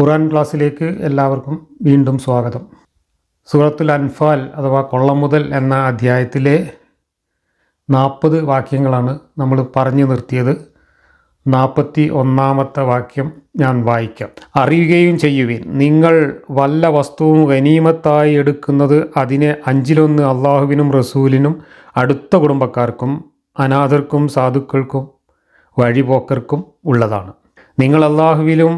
ഖുർആൻ ക്ലാസ്സിലേക്ക് എല്ലാവർക്കും വീണ്ടും സ്വാഗതം. സൂറത്തുൽ അൻഫാൽ അഥവാ കൊള്ളമുതൽ എന്ന അധ്യായത്തിലെ 40 വാക്യങ്ങളാണ് നമ്മൾ പറഞ്ഞു നിർത്തിയത്. 41-ാമത്തെ വാക്യം ഞാൻ വായിക്കാം. അറിയുകയും ചെയ്യുവിൻ, നിങ്ങൾ വല്ല വസ്തുവും ഗനീമത്തായി എടുക്കുന്നത് അതിനെ 1/5 അള്ളാഹുവിനും റസൂലിനും അടുത്ത കുടുംബക്കാർക്കും അനാഥർക്കും സാധുക്കൾക്കും വഴിപോക്കർക്കും ഉള്ളതാണ്. നിങ്ങൾ അള്ളാഹുവിലും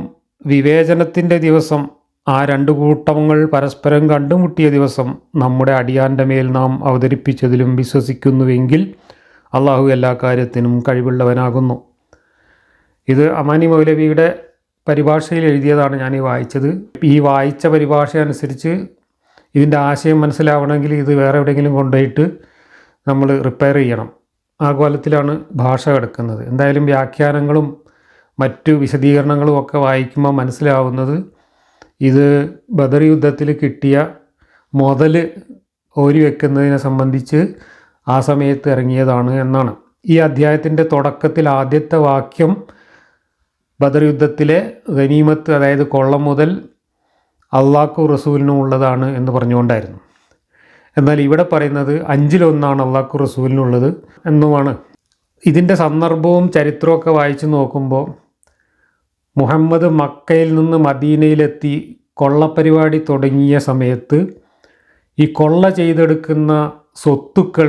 വിവേചനത്തിൻ്റെ ദിവസം, ആ 2 കൂട്ടങ്ങൾ പരസ്പരം കണ്ടുമുട്ടിയ ദിവസം നമ്മുടെ അടിയാൻ്റെ മേൽ നാം അവതരിപ്പിച്ചതിലും വിശ്വസിക്കുന്നുവെങ്കിൽ അള്ളാഹു എല്ലാ കാര്യത്തിനും കഴിവുള്ളവനാകുന്നു. ഇത് അമാനി മൗലവിയുടെ പരിഭാഷയിൽ എഴുതിയതാണ് ഞാൻ ഈ വായിച്ചത്. ഈ വായിച്ച പരിഭാഷ അനുസരിച്ച് ഇതിൻ്റെ ആശയം മനസ്സിലാവണമെങ്കിൽ ഇത് വേറെ എവിടെയെങ്കിലും കൊണ്ടുപോയിട്ട് നമ്മൾ റിപ്പയർ ചെയ്യണം. ആ കോലത്തിലാണ് ഭാഷ കിടക്കുന്നത്. എന്തായാലും വ്യാഖ്യാനങ്ങളും മറ്റു വിശദീകരണങ്ങളും ഒക്കെ വായിക്കുമ്പോൾ മനസ്സിലാവുന്നത് ഇത് ബദർ യുദ്ധത്തിൽ കിട്ടിയ മുതൽ ഓരി വെക്കുന്നതിനെ സംബന്ധിച്ച് ആ സമയത്ത് ഇറങ്ങിയതാണ് എന്നാണ്. ഈ അധ്യായത്തിൻ്റെ തുടക്കത്തിൽ ആദ്യത്തെ വാക്യം ബദർ യുദ്ധത്തിലെ ഗനീമത്ത്, അതായത് കൊള്ളം മുതൽ അള്ളാഹ്ക്കും റസൂലിനും ഉള്ളതാണ് എന്ന് പറഞ്ഞുകൊണ്ടായിരുന്നു. എന്നാൽ ഇവിടെ പറയുന്നത് 1/5 അള്ളാഹ്ക്കും റസൂലിനുള്ളത് എന്നുമാണ്. ഇതിൻ്റെ സന്ദർഭവും ചരിത്രമൊക്കെ വായിച്ചു നോക്കുമ്പോൾ മുഹമ്മദ് മക്കയിൽ നിന്ന് മദീനയിലെത്തി കൊള്ളപ്പരിപാടി തുടങ്ങിയ സമയത്ത് ഈ കൊള്ള ചെയ്തെടുക്കുന്ന സ്വത്തുക്കൾ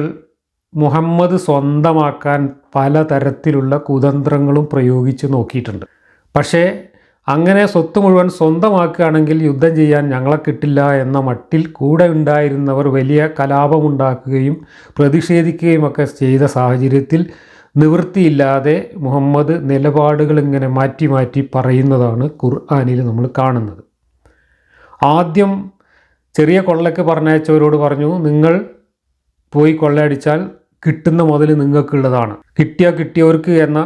മുഹമ്മദ് സ്വന്തമാക്കാൻ പലതരത്തിലുള്ള കുതന്ത്രങ്ങളും പ്രയോഗിച്ച് നോക്കിയിട്ടുണ്ട്. പക്ഷേ അങ്ങനെ സ്വത്ത് മുഴുവൻ സ്വന്തമാക്കുകയാണെങ്കിൽ യുദ്ധം ചെയ്യാൻ ഞങ്ങളെ കിട്ടില്ല എന്ന മട്ടിൽ കൂടെ ഉണ്ടായിരുന്നവർ വലിയ കലാപമുണ്ടാക്കുകയും പ്രതിഷേധിക്കുകയും ഒക്കെ ചെയ്ത സാഹചര്യത്തിൽ നിവൃത്തിയില്ലാതെ മുഹമ്മദ് നിലപാടുകൾ ഇങ്ങനെ മാറ്റി മാറ്റി പറയുന്നതാണ് ഖുർആനിൽ നമ്മൾ കാണുന്നത്. ആദ്യം ചെറിയ കൊള്ളയ്ക്ക് പറഞ്ഞയച്ചവരോട് പറഞ്ഞു, നിങ്ങൾ പോയി കൊള്ളയടിച്ചാൽ കിട്ടുന്ന മുതൽ നിങ്ങൾക്കുള്ളതാണ്, കിട്ടിയവർക്ക് എന്ന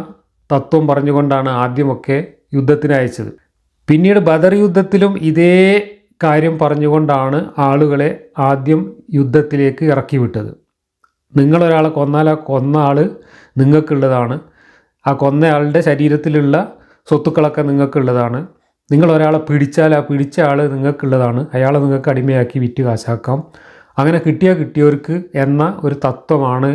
തത്വം പറഞ്ഞുകൊണ്ടാണ് ആദ്യമൊക്കെ യുദ്ധത്തിന് അയച്ചത്. പിന്നീട് ബദർ യുദ്ധത്തിലും ഇതേ കാര്യം പറഞ്ഞുകൊണ്ടാണ് ആളുകളെ ആദ്യം യുദ്ധത്തിലേക്ക് ഇറക്കി വിട്ടത്. നിങ്ങളൊരാളെ കൊന്നാൽ ആ കൊന്ന ആൾ നിങ്ങൾക്കുള്ളതാണ്, ആ കൊന്നയാളുടെ ശരീരത്തിലുള്ള സ്വത്തുക്കളൊക്കെ നിങ്ങൾക്കുള്ളതാണ്. നിങ്ങളൊരാളെ പിടിച്ചാൽ ആ പിടിച്ച ആൾ നിങ്ങൾക്കുള്ളതാണ്, അയാളെ നിങ്ങൾക്ക് അടിമയാക്കി വിറ്റ് കാശാക്കാം. അങ്ങനെ കിട്ടിയവർക്ക് എന്ന ഒരു തത്വമാണ്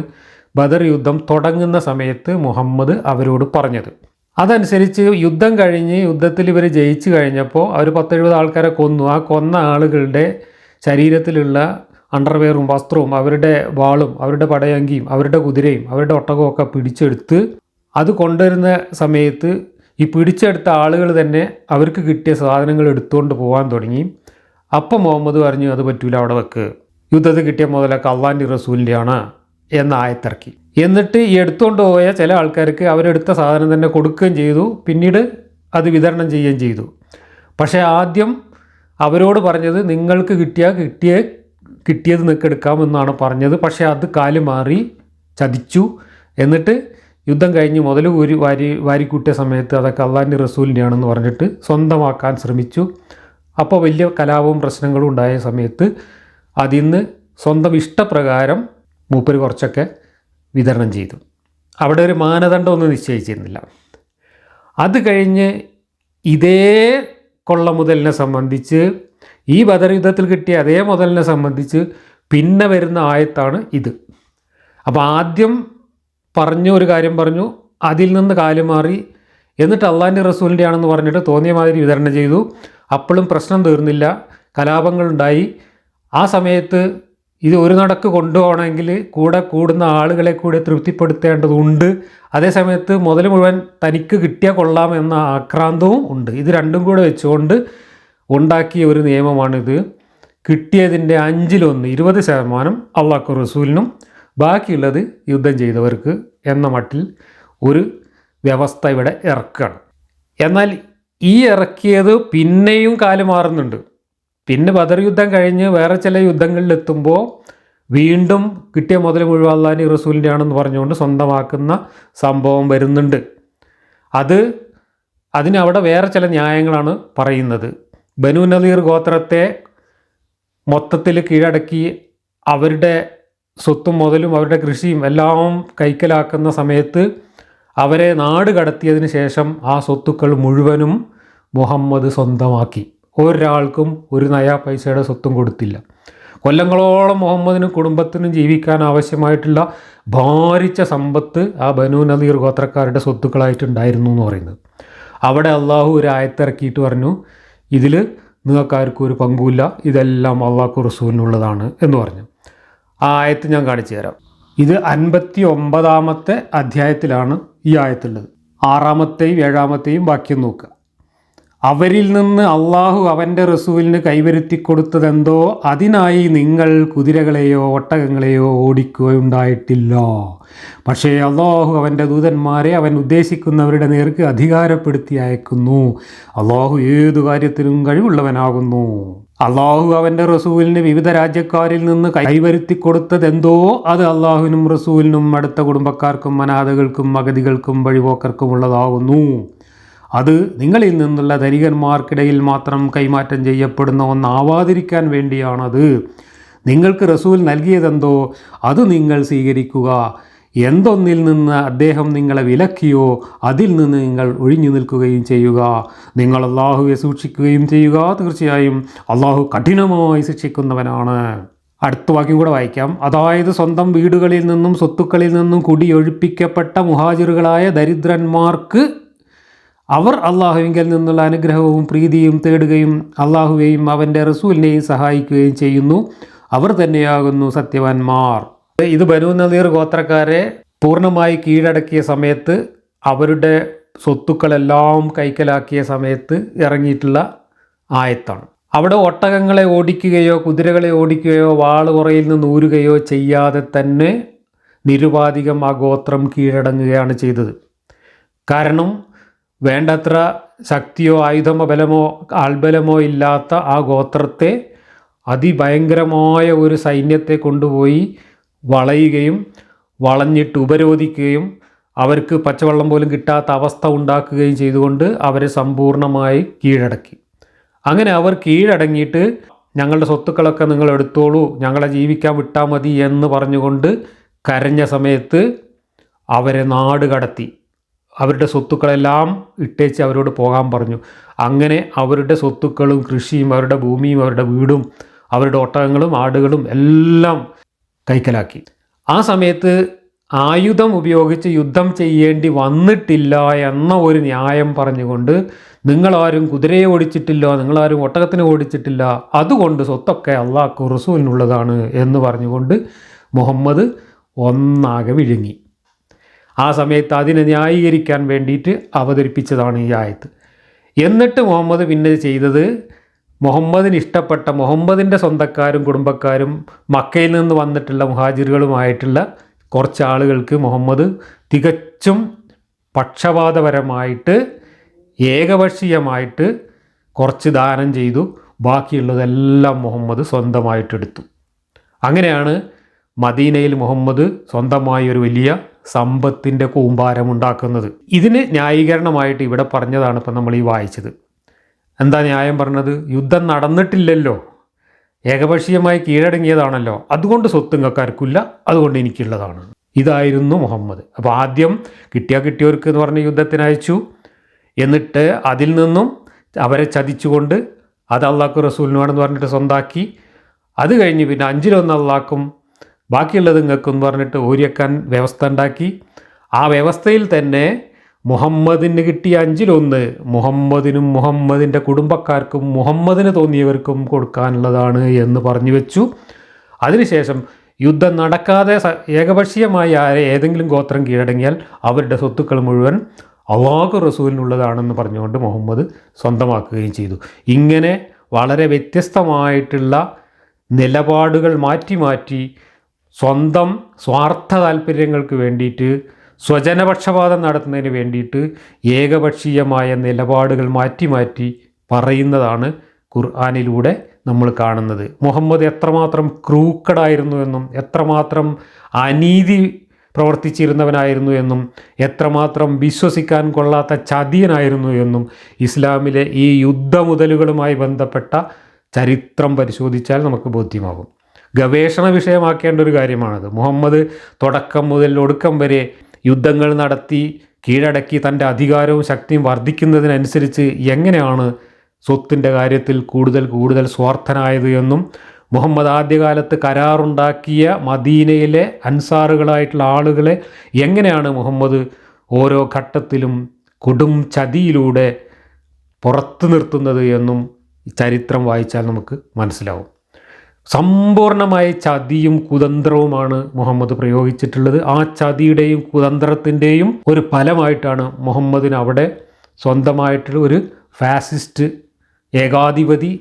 ബദർ യുദ്ധം തുടങ്ങുന്ന സമയത്ത് മുഹമ്മദ് അവരോട് പറഞ്ഞത്. അതനുസരിച്ച് യുദ്ധം കഴിഞ്ഞ് യുദ്ധത്തിൽ ഇവർ ജയിച്ചു കഴിഞ്ഞപ്പോൾ അവർ 10-70 ആൾക്കാരെ കൊന്നു. ആ കൊന്ന ആളുകളുടെ ശരീരത്തിലുള്ള അണ്ടർവെയറും വസ്ത്രവും അവരുടെ വാളും അവരുടെ പടയങ്കിയും അവരുടെ കുതിരയും അവരുടെ ഒട്ടകവും ഒക്കെ പിടിച്ചെടുത്ത് അത് കൊണ്ടുവരുന്ന സമയത്ത് ഈ പിടിച്ചെടുത്ത ആളുകൾ തന്നെ അവർക്ക് കിട്ടിയ സാധനങ്ങൾ എടുത്തുകൊണ്ട് പോകാൻ തുടങ്ങി. അപ്പം മുഹമ്മദ് പറഞ്ഞു, അത് പറ്റൂല, അവിടെ വെക്ക്, യുദ്ധത്തിൽ കിട്ടിയ മുതലൊക്കെ അള്ളാൻ്റെ റസൂലിൻ്റെയാണ് എന്ന ആയത്തിറക്കി. എന്നിട്ട് ഈ എടുത്തുകൊണ്ട് പോയ ചില ആൾക്കാർക്ക് അവരെടുത്ത സാധനം തന്നെ കൊടുക്കുകയും ചെയ്തു, പിന്നീട് അത് വിതരണം ചെയ്യുകയും ചെയ്തു. പക്ഷേ ആദ്യം അവരോട് പറഞ്ഞത് നിങ്ങൾക്ക് കിട്ടിയത് നിങ്ങൾക്ക് എടുക്കാമെന്നാണ് പറഞ്ഞത്. പക്ഷേ അത് കാല് മാറി ചതിച്ചു. എന്നിട്ട് യുദ്ധം കഴിഞ്ഞ് മുതൽ വാരിക്കൂട്ടിയ സമയത്ത് അതൊക്കെ അള്ളാൻ്റെ റസൂലിൻ്റെയാണെന്ന് പറഞ്ഞിട്ട് സ്വന്തമാക്കാൻ ശ്രമിച്ചു. അപ്പോൾ വലിയ കലാപവും പ്രശ്നങ്ങളും ഉണ്ടായ സമയത്ത് അതിന്ന് സ്വന്തം ഇഷ്ടപ്രകാരം മൂപ്പര് കുറച്ചൊക്കെ വിതരണം ചെയ്തു. അവിടെ ഒരു മാനദണ്ഡമൊന്നും നിശ്ചയിച്ചിരുന്നില്ല. അത് കഴിഞ്ഞ് ഇതേ കൊള്ള മുതലിനെ സംബന്ധിച്ച്, ഈ ബദർ യുദ്ധത്തിൽ കിട്ടിയ അതേ മുതലിനെ സംബന്ധിച്ച് പിന്നെ വരുന്ന ആയത്താണ് ഇത്. അപ്പോൾ ആദ്യം ഒരു കാര്യം പറഞ്ഞു, അതിൽ നിന്ന് കാല് മാറി, എന്നിട്ട് അള്ളാൻ്റെ റസൂലിൻ്റെ ആണെന്ന് പറഞ്ഞിട്ട് തോന്നിയ മാതിരി വിതരണം ചെയ്തു. അപ്പോഴും പ്രശ്നം തീർന്നില്ല, കലാപങ്ങളുണ്ടായി. ആ സമയത്ത് ഇത് ഒരു നടക്ക് കൊണ്ടുപോകണമെങ്കിൽ കൂടെ കൂടുന്ന ആളുകളെ കൂടെ തൃപ്തിപ്പെടുത്തേണ്ടതുണ്ട്. അതേസമയത്ത് മുതൽ മുഴുവൻ തനിക്ക് കിട്ടിയാൽ കൊള്ളാം എന്ന ആക്രാന്തവും ഉണ്ട്. ഇത് രണ്ടും കൂടെ വെച്ചുകൊണ്ട് ഉണ്ടാക്കിയ ഒരു നിയമമാണിത്. കിട്ടിയതിൻ്റെ 1/5 20% അള്ളാഹു റസൂലിനും ബാക്കിയുള്ളത് യുദ്ധം ചെയ്തവർക്ക് എന്ന മട്ടിൽ ഒരു വ്യവസ്ഥ ഇവിടെ ഇറക്കുകയാണ്. എന്നാൽ ഈ ഇറക്കിയത് പിന്നെയും കാല് മാറുന്നുണ്ട്. പിന്നെ ബദർ യുദ്ധം കഴിഞ്ഞ് വേറെ ചില യുദ്ധങ്ങളിലെത്തുമ്പോൾ വീണ്ടും കിട്ടിയ മുതൽ മുഴുവൻ അള്ളാഹി റസൂലിൻ്റെ ആണെന്ന് പറഞ്ഞുകൊണ്ട് സ്വന്തമാക്കുന്ന സംഭവം വരുന്നുണ്ട്. അതിന് അവിടെ വേറെ ചില ന്യായങ്ങളാണ് പറയുന്നത്. ബനു നദീർ ഗോത്രത്തെ മൊത്തത്തിൽ കീഴടക്കി അവരുടെ സ്വത്തും മുതലും അവരുടെ കൃഷിയും എല്ലാം കൈക്കലാക്കുന്ന സമയത്ത് അവരെ നാട് കടത്തിയതിന് ശേഷം ആ സ്വത്തുക്കൾ മുഴുവനും മുഹമ്മദ് സ്വന്തമാക്കി. ഒരാൾക്കും ഒരു നയാ പൈസയുടെ സ്വത്തും കൊടുത്തില്ല. കൊല്ലങ്ങളോളം മുഹമ്മദിനും കുടുംബത്തിനും ജീവിക്കാൻ ആവശ്യമായിട്ടുള്ള ഭാരിച്ച സമ്പത്ത് ആ ബനൂ നദീർ ഗോത്രക്കാരുടെ സ്വത്തുക്കളായിട്ടുണ്ടായിരുന്നു എന്ന് പറയുന്നത്. അവിടെ അള്ളാഹു ഒരു ആയത്തിറക്കിയിട്ട് പറഞ്ഞു, ഇതിൽ നിങ്ങൾക്കാർക്കും ഒരു പങ്കുമില്ല, ഇതെല്ലാം അള്ളാഹു റസൂലിനുള്ളതാണ് എന്ന് പറഞ്ഞു. ആ ആയത്ത് ഞാൻ കാണിച്ചു തരാം. ഇത് 59-ാമത്തെ അധ്യായത്തിലാണ് ഈ ആയത്തുള്ളത്. 6-ാമത്തെയും 7-ാമത്തെയും വാക്യം നോക്കുക. അവരിൽ നിന്ന് അള്ളാഹു അവൻ്റെ റസൂലിന് കൈവരുത്തി കൊടുത്തതെന്തോ അതിനായി നിങ്ങൾ കുതിരകളെയോ ഒട്ടകങ്ങളെയോ ഓടിക്കുകയുണ്ടായിട്ടില്ല. പക്ഷേ അള്ളാഹു അവൻ്റെ ദൂതന്മാരെ അവൻ ഉദ്ദേശിക്കുന്നവരുടെ നേർക്ക് അധികാരപ്പെടുത്തി അയക്കുന്നു. അള്ളാഹു ഏതു കാര്യത്തിലും കഴിവുള്ളവനാകുന്നു. അള്ളാഹു അവൻ്റെ റസൂലിന് വിവിധ രാജ്യക്കാരിൽ നിന്ന് കൈവരുത്തി കൊടുത്തതെന്തോ അത് അള്ളാഹുവിനും റസൂലിനും അടുത്ത കുടുംബക്കാർക്കും അനാഥകൾക്കും അഗതികൾക്കും വഴിപോക്കർക്കും ഉള്ളതാകുന്നു. അത് നിങ്ങളിൽ നിന്നുള്ള ധനികന്മാർക്കിടയിൽ മാത്രം കൈമാറ്റം ചെയ്യപ്പെടുന്ന ഒന്നാവാതിരിക്കാൻ വേണ്ടിയാണത്. നിങ്ങൾക്ക് റസൂൽ നൽകിയതെന്തോ അത് നിങ്ങൾ സ്വീകരിക്കുക. എന്തൊന്നിൽ നിന്ന് അദ്ദേഹം നിങ്ങളെ വിലക്കിയോ അതിൽ നിന്ന് നിങ്ങൾ ഒഴിഞ്ഞു നിൽക്കുകയും ചെയ്യുക. നിങ്ങൾ അള്ളാഹുവെ സൂക്ഷിക്കുകയും ചെയ്യുക. തീർച്ചയായും അള്ളാഹു കഠിനമായി ശിക്ഷിക്കുന്നവനാണ്. അടുത്ത വാക്യം കൂടെ വായിക്കാം. അതായത് സ്വന്തം വീടുകളിൽ നിന്നും സ്വത്തുക്കളിൽ നിന്നും കുടിയൊഴിപ്പിക്കപ്പെട്ട മുഹാജിറുകളായ ദരിദ്രന്മാർക്ക് അവർ അള്ളാഹുവിങ്കിൽ നിന്നുള്ള അനുഗ്രഹവും പ്രീതിയും തേടുകയും അള്ളാഹുവേയും അവൻ്റെ റസൂലിനെയും സഹായിക്കുകയും ചെയ്യുന്നു. അവർ തന്നെയാകുന്നു സത്യവാന്മാർ. ഇത് ബനൂ നദീർ ഗോത്രക്കാരെ പൂർണ്ണമായി കീഴടക്കിയ സമയത്ത്, അവരുടെ സ്വത്തുക്കളെല്ലാം കൈക്കലാക്കിയ സമയത്ത് ഇറങ്ങിയിട്ടുള്ള ആയത്താണ്. അവിടെ ഒട്ടകങ്ങളെ ഓടിക്കുകയോ കുതിരകളെ ഓടിക്കുകയോ വാളുപുറയിൽ നിന്ന് ഊരുകയോ ചെയ്യാതെ തന്നെ നിരുപാധികം ആ ഗോത്രം കീഴടങ്ങുകയാണ് ചെയ്തത്. കാരണം വേണ്ടത്ര ശക്തിയോ ആയുധമോ ബലമോ ആൾബലമോ ഇല്ലാത്ത ആ ഗോത്രത്തെ അതിഭയങ്കരമായ ഒരു സൈന്യത്തെ കൊണ്ടുപോയി വളയുകയും വളഞ്ഞിട്ട് ഉപരോധിക്കുകയും അവർക്ക് പച്ചവെള്ളം പോലും കിട്ടാത്ത അവസ്ഥ ഉണ്ടാക്കുകയും ചെയ്തുകൊണ്ട് അവരെ സമ്പൂർണ്ണമായി കീഴടക്കി. അങ്ങനെ അവർ കീഴടങ്ങിയിട്ട് ഞങ്ങളുടെ സ്വത്തുക്കളൊക്കെ നിങ്ങൾ എടുത്തോളൂ, ഞങ്ങളെ ജീവിക്കാൻ വിട്ടാൽ മതി എന്ന് പറഞ്ഞുകൊണ്ട് കരഞ്ഞ സമയത്ത് അവരെ നാട് കടത്തി. അവരുടെ സ്വത്തുക്കളെല്ലാം ഇട്ടേച്ച് അവരോട് പോകാൻ പറഞ്ഞു. അങ്ങനെ അവരുടെ സ്വത്തുക്കളും കൃഷിയും അവരുടെ ഭൂമിയും അവരുടെ വീടും അവരുടെ ഒട്ടകങ്ങളും ആടുകളും എല്ലാം കൈക്കലാക്കി. ആ സമയത്ത് ആയുധം ഉപയോഗിച്ച് യുദ്ധം ചെയ്യേണ്ടി വന്നിട്ടില്ല എന്ന ഒരു ന്യായം പറഞ്ഞുകൊണ്ട് നിങ്ങളാരും കുതിരയെ ഓടിച്ചിട്ടില്ല, നിങ്ങളാരും ഒട്ടകത്തിനെ ഓടിച്ചിട്ടില്ല, അതുകൊണ്ട് സ്വത്തൊക്കെ അള്ളാഹു റസൂലിനുള്ളതാണ് എന്ന് പറഞ്ഞുകൊണ്ട് മുഹമ്മദ് ഒന്നാകെ വിഴുങ്ങി. ആ സമയത്ത് അതിനെ ന്യായീകരിക്കാൻ വേണ്ടിയിട്ട് അവതരിപ്പിച്ചതാണ് ഈ ആയത്ത്. എന്നിട്ട് മുഹമ്മദ് പിന്നെ ചെയ്തത്, മുഹമ്മദിന് ഇഷ്ടപ്പെട്ട മുഹമ്മദിൻ്റെ സ്വന്തക്കാരും കുടുംബക്കാരും മക്കയിൽ നിന്ന് വന്നിട്ടുള്ള മുഹാജിറുകളുമായിട്ടുള്ള കുറച്ച് ആളുകൾക്ക് മുഹമ്മദ് തികച്ചും പക്ഷപാതപരമായിട്ട് ഏകപക്ഷീയമായിട്ട് കുറച്ച് ദാനം ചെയ്തു. ബാക്കിയുള്ളതെല്ലാം മുഹമ്മദ് സ്വന്തമായിട്ടെടുത്തു. അങ്ങനെയാണ് മദീനയിൽ മുഹമ്മദ് സ്വന്തമായി ഒരു വലിയ സമ്പത്തിൻ്റെ കൂമ്പാരമുണ്ടാക്കുന്നത്. ഇതിന് ന്യായീകരണമായിട്ട് ഇവിടെ പറഞ്ഞതാണ് ഇപ്പം നമ്മൾ ഈ വായിച്ചത്. എന്താ ന്യായം പറഞ്ഞത്? യുദ്ധം നടന്നിട്ടില്ലല്ലോ, ഏകപക്ഷീയമായി കീഴടങ്ങിയതാണല്ലോ, അതുകൊണ്ട് സ്വത്ത് നിങ്ങൾക്കാർക്കില്ല, അതുകൊണ്ട് എനിക്കുള്ളതാണ്. ഇതായിരുന്നു മുഹമ്മദ്. അപ്പോൾ ആദ്യം കിട്ടിയവർക്ക് എന്ന് പറഞ്ഞ് യുദ്ധത്തിന് അയച്ചു. എന്നിട്ട് അതിൽ നിന്നും അവരെ ചതിച്ചുകൊണ്ട് അത് അള്ളാഹു റസൂലിനാണെന്ന് പറഞ്ഞിട്ട് സ്വന്താക്കി. അത് കഴിഞ്ഞ് പിന്നെ 1/5 അള്ളാഹ്ക്കും ബാക്കിയുള്ളത് നിങ്ങൾക്കെന്ന് പറഞ്ഞിട്ട് ഓരിയക്കാൻ വ്യവസ്ഥ ഉണ്ടാക്കി. ആ വ്യവസ്ഥയിൽ തന്നെ മുഹമ്മദിന് കിട്ടിയ 1/5 മുഹമ്മദിനും മുഹമ്മദിൻ്റെ കുടുംബക്കാർക്കും മുഹമ്മദിന് തോന്നിയവർക്കും കൊടുക്കാനുള്ളതാണ് എന്ന് പറഞ്ഞു വെച്ചു. അതിനുശേഷം യുദ്ധം നടക്കാതെ ഏകപക്ഷീയമായി ഏതെങ്കിലും ഗോത്രം കീഴടങ്ങിയാൽ അവരുടെ സ്വത്തുക്കൾ മുഴുവൻ അള്ളാഹു റസൂലിനുള്ളതാണെന്ന് പറഞ്ഞുകൊണ്ട് മുഹമ്മദ് സ്വന്തമാക്കുകയും ചെയ്തു. ഇങ്ങനെ വളരെ വ്യത്യസ്തമായിട്ടുള്ള നിലപാടുകൾ മാറ്റി മാറ്റി സ്വന്തം സ്വാർത്ഥ താല്പര്യങ്ങൾക്ക് വേണ്ടിയിട്ട് സ്വജനപക്ഷപാതം നടത്തുന്നതിന് വേണ്ടിയിട്ട് ഏകപക്ഷീയമായ നിലപാടുകൾ മാറ്റി മാറ്റി പറയുന്നതാണ് ഖുർആനിലൂടെ നമ്മൾ കാണുന്നത്. മുഹമ്മദ് എത്രമാത്രം ക്രൂക്കഡായിരുന്നു എന്നും എത്രമാത്രം അനീതി പ്രവർത്തിച്ചിരുന്നവനായിരുന്നു എന്നും എത്രമാത്രം വിശ്വസിക്കാൻ കൊള്ളാത്ത ചതിയനായിരുന്നു എന്നും ഇസ്ലാമിലെ ഈ യുദ്ധമുതലുകളുമായി ബന്ധപ്പെട്ട ചരിത്രം പരിശോധിച്ചാൽ നമുക്ക് ബോധ്യമാകും. ഗവേഷണ വിഷയമാക്കേണ്ട ഒരു കാര്യമാണത്. മുഹമ്മദ് തുടക്കം മുതൽ ഒടുക്കം വരെ യുദ്ധങ്ങൾ നടത്തി കീഴടക്കി തൻ്റെ അധികാരവും ശക്തിയും വർദ്ധിക്കുന്നതിനനുസരിച്ച് എങ്ങനെയാണ് സ്വത്തിൻ്റെ കാര്യത്തിൽ കൂടുതൽ കൂടുതൽ സ്വാർത്ഥനായത് എന്നും മുഹമ്മദ് ആദ്യകാലത്ത് കരാറുണ്ടാക്കിയ മദീനയിലെ അൻസാറുകളായിട്ടുള്ള ആളുകളെ എങ്ങനെയാണ് മുഹമ്മദ് ഓരോ ഘട്ടത്തിലും കൊടും ചതിയിലൂടെ പുറത്തു നിർത്തുന്നത് എന്നും ചരിത്രം വായിച്ചാൽ നമുക്ക് മനസ്സിലാവും. സമ്പൂർണമായ ചതിയും കുതന്ത്രവുമാണ് മുഹമ്മദ് പ്രയോഗിച്ചിട്ടുള്ളത്. ആ ചതിയുടെയും കുതന്ത്രത്തിൻ്റെയും ഒരു ഫലമായിട്ടാണ് മുഹമ്മദിന് അവിടെ സ്വന്തമായിട്ടുള്ള ഒരു ഫാസിസ്റ്റ് ഏകാധിപതി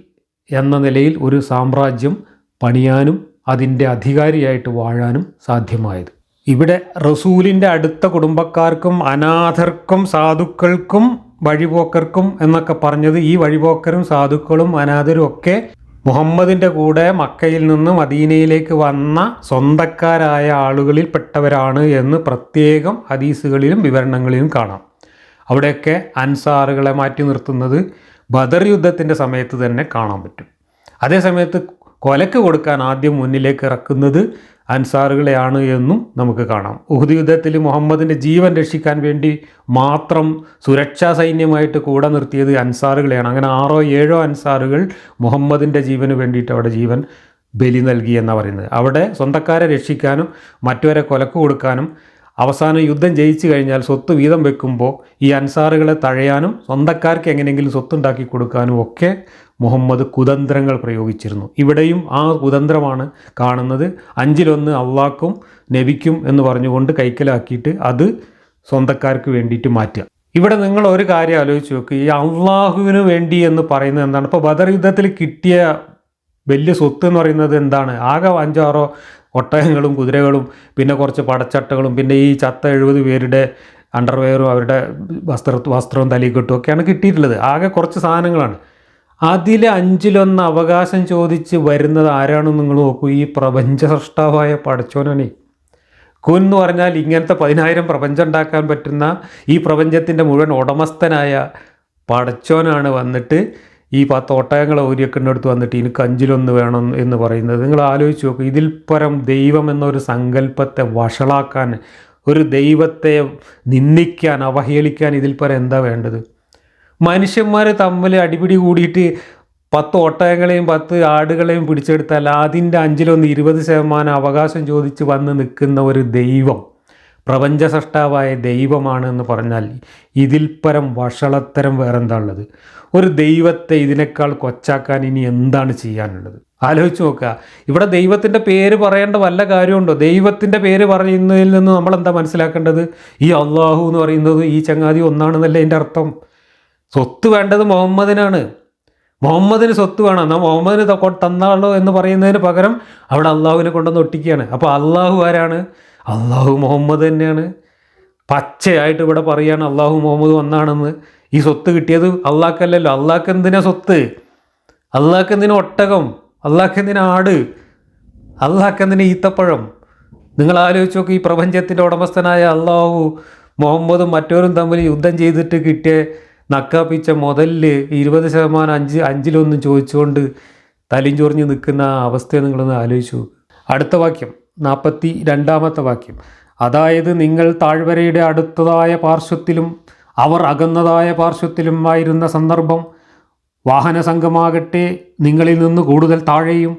എന്ന നിലയിൽ ഒരു സാമ്രാജ്യം പണിയാനും അതിൻ്റെ അധികാരിയായിട്ട് വാഴാനും സാധ്യമായത്. ഇവിടെ റസൂലിൻ്റെ അടുത്ത കുടുംബക്കാർക്കും അനാഥർക്കും സാധുക്കൾക്കും വഴിപോക്കർക്കും എന്നൊക്കെ പറഞ്ഞത് ഈ വഴിപോക്കരും സാധുക്കളും അനാഥരും ഒക്കെ മുഹമ്മദിൻ്റെ കൂടെ മക്കയിൽ നിന്ന് മദീനയിലേക്ക് വന്ന സ്വന്തക്കാരായ ആളുകളിൽ പെട്ടവരാണ് എന്ന് പ്രത്യേകം ഹദീസുകളിലും വിവരണങ്ങളിലും കാണാം. അവിടെയൊക്കെ അൻസാറുകളെ മാറ്റി നിർത്തുന്നത് ബദർ യുദ്ധത്തിൻ്റെ സമയത്ത് തന്നെ കാണാൻ പറ്റും. അതേസമയത്ത് കൊലക്ക് കൊടുക്കാൻ ആദ്യം മുന്നിലേക്ക് ഇറക്കുന്നത് അൻസാറുകളെയാണ് എന്നും നമുക്ക് കാണാം. ഉഹുദ് യുദ്ധത്തിൽ മുഹമ്മദിൻ്റെ ജീവൻ രക്ഷിക്കാൻ വേണ്ടി മാത്രം സുരക്ഷാ സൈന്യമായിട്ട് കൂടെ നിർത്തിയത് അൻസാറുകളെയാണ്. അങ്ങനെ 6-7 അൻസാറുകൾ മുഹമ്മദിൻ്റെ ജീവന് വേണ്ടിയിട്ട് അവിടെ ജീവൻ ബലി നൽകി എന്നാണ് പറയുന്നത്. അവിടെ സ്വന്തക്കാരെ രക്ഷിക്കാനും മറ്റവരെ കൊലക്ക് കൊടുക്കാനും അവസാനം യുദ്ധം ജയിച്ചു കഴിഞ്ഞാൽ സ്വത്ത് വീതം വെക്കുമ്പോൾ ഈ അൻസാറുകളെ തഴയാനും സ്വന്തക്കാർക്ക് എങ്ങനെയെങ്കിലും സ്വത്തുണ്ടാക്കി കൊടുക്കാനും ഒക്കെ മുഹമ്മദ് കുതന്ത്രങ്ങൾ പ്രയോഗിച്ചിരുന്നു. ഇവിടെയും ആ കുതന്ത്രമാണ് കാണുന്നത്. 5-1 അള്ളാഹ്ക്കും നബിക്കും എന്ന് പറഞ്ഞുകൊണ്ട് കൈക്കലാക്കിയിട്ട് അത് സ്വന്തക്കാർക്ക് വേണ്ടിയിട്ട് മാറ്റുക. ഇവിടെ നിങ്ങൾ ഒരു കാര്യം ആലോചിച്ച് നോക്കുക, ഈ അള്ളാഹുവിന് വേണ്ടി എന്ന് പറയുന്നത് എന്താണ്? ഇപ്പോൾ ബദർ യുദ്ധത്തിൽ കിട്ടിയ വലിയ സ്വത്ത് എന്ന് പറയുന്നത് എന്താണ്? ആകെ 5-6 ഒട്ടകങ്ങളും കുതിരകളും പിന്നെ കുറച്ച് പടച്ചട്ടകളും പിന്നെ ഈ ചത്ത 70 പേരുടെ അണ്ടർവെയറും അവരുടെ വസ്ത്രവും തലയിക്കെട്ടും ഒക്കെയാണ് കിട്ടിയിട്ടുള്ളത്. ആകെ കുറച്ച് സാധനങ്ങളാണ്. അതിൽ 5-1 അവകാശം ചോദിച്ച് വരുന്നത് ആരാണെന്ന് നിങ്ങൾ നോക്കൂ. ഈ പ്രപഞ്ച സൃഷ്ടാവായ പടച്ചോനാണ്. കുൻ എന്ന് പറഞ്ഞാൽ ഇങ്ങനത്തെ 10,000 പ്രപഞ്ചം ഉണ്ടാക്കാൻ പറ്റുന്ന ഈ പ്രപഞ്ചത്തിൻ്റെ മുഴുവൻ ഉടമസ്ഥനായ പടച്ചോനാണ് വന്നിട്ട് ഈ 10 ഒട്ടകങ്ങളെ ഊരിയൊക്കെടുത്ത് വന്നിട്ട് എനിക്ക് 5-1 വേണം എന്ന് പറയുന്നത്. നിങ്ങൾ ആലോചിച്ച് നോക്കുക. ഇതിൽ പരം ദൈവം എന്നൊരു സങ്കല്പത്തെ വഷളാക്കാൻ, ഒരു ദൈവത്തെ നിന്ദിക്കാൻ, അവഹേളിക്കാൻ ഇതിൽ പരം എന്താ വേണ്ടത്? മനുഷ്യന്മാർ തമ്മിൽ അടിപിടി കൂടിയിട്ട് 10 ഒട്ടകങ്ങളെയും 10 ആടുകളെയും പിടിച്ചെടുത്താൽ അതിൻ്റെ 5-1 20% അവകാശം ചോദിച്ച് വന്ന് നിൽക്കുന്ന ഒരു ദൈവം, പ്രപഞ്ച സൃഷ്ടാവായ ദൈവമാണ് എന്ന് പറഞ്ഞാൽ ഇതിൽ പരം വഷളത്തരം വേറെന്താ ഉള്ളത്? ഒരു ദൈവത്തെ ഇതിനേക്കാൾ കൊച്ചാക്കാൻ ഇനി എന്താണ് ചെയ്യാനുള്ളത്? ആലോചിച്ച് നോക്കുക. ഇവിടെ ദൈവത്തിൻ്റെ പേര് പറയേണ്ട വല്ല കാര്യമുണ്ടോ? ദൈവത്തിൻ്റെ പേര് പറയുന്നതിൽ നിന്ന് നമ്മളെന്താ മനസ്സിലാക്കേണ്ടത്? ഈ അള്ളാഹു എന്ന് പറയുന്നത് ഈ ചങ്ങാതി ഒന്നാണെന്നല്ലേ എൻ്റെ അർത്ഥം. സ്വത്ത് വേണ്ടത് മുഹമ്മദിനാണ്. മുഹമ്മദിന് സ്വത്ത് വേണം. എന്നാൽ മുഹമ്മദിന് തന്നാളോ എന്ന് പറയുന്നതിന് പകരം അവിടെ അള്ളാഹുവിനെ കൊണ്ടുവന്ന് ഒട്ടിക്കുകയാണ്. അപ്പോൾ അള്ളാഹു ആരാണ്? അള്ളാഹു മുഹമ്മദ് തന്നെയാണ്. പച്ചയായിട്ട് ഇവിടെ പറയുകയാണ് അള്ളാഹു മുഹമ്മദ് ഒന്നാണെന്ന്. ഈ സ്വത്ത് കിട്ടിയത് അള്ളാഹ്ക്കല്ലല്ലോ. അള്ളാഹ്ക്ക് എന്തിനാ സ്വത്ത്? അള്ളാഹ്ക്ക് എന്തിനാ ഒട്ടകം? അള്ളാഹ്ക്ക് എന്തിനാ ആട്? അള്ളാഹ്ക്ക് എന്തിനാ ഈത്തപ്പഴം? നിങ്ങൾ ആലോചിച്ച് നോക്കി. ഈ പ്രപഞ്ചത്തിൻ്റെ ഉടമസ്ഥനായ അള്ളാഹു മുഹമ്മദും മറ്റവരും തമ്മിൽ യുദ്ധം ചെയ്തിട്ട് കിട്ടിയ നക്കാപ്പിച്ച മുതലിൽ 20% 5-1 ചോദിച്ചുകൊണ്ട് തലയും ചൊറിഞ്ഞ് നിൽക്കുന്ന അവസ്ഥയെ നിങ്ങളൊന്ന് ആലോചിച്ചു. അടുത്ത വാക്യം 42ാമത്തെ വാക്യം. അതായത് നിങ്ങൾ താഴ്വരയുടെ അടുത്തതായ പാർശ്വത്തിലും അവർ അകന്നതായ പാർശ്വത്തിലും ആയിരുന്ന സന്ദർഭം, വാഹനസംഘമാകട്ടെ നിങ്ങളിൽ നിന്ന് കൂടുതൽ താഴെയും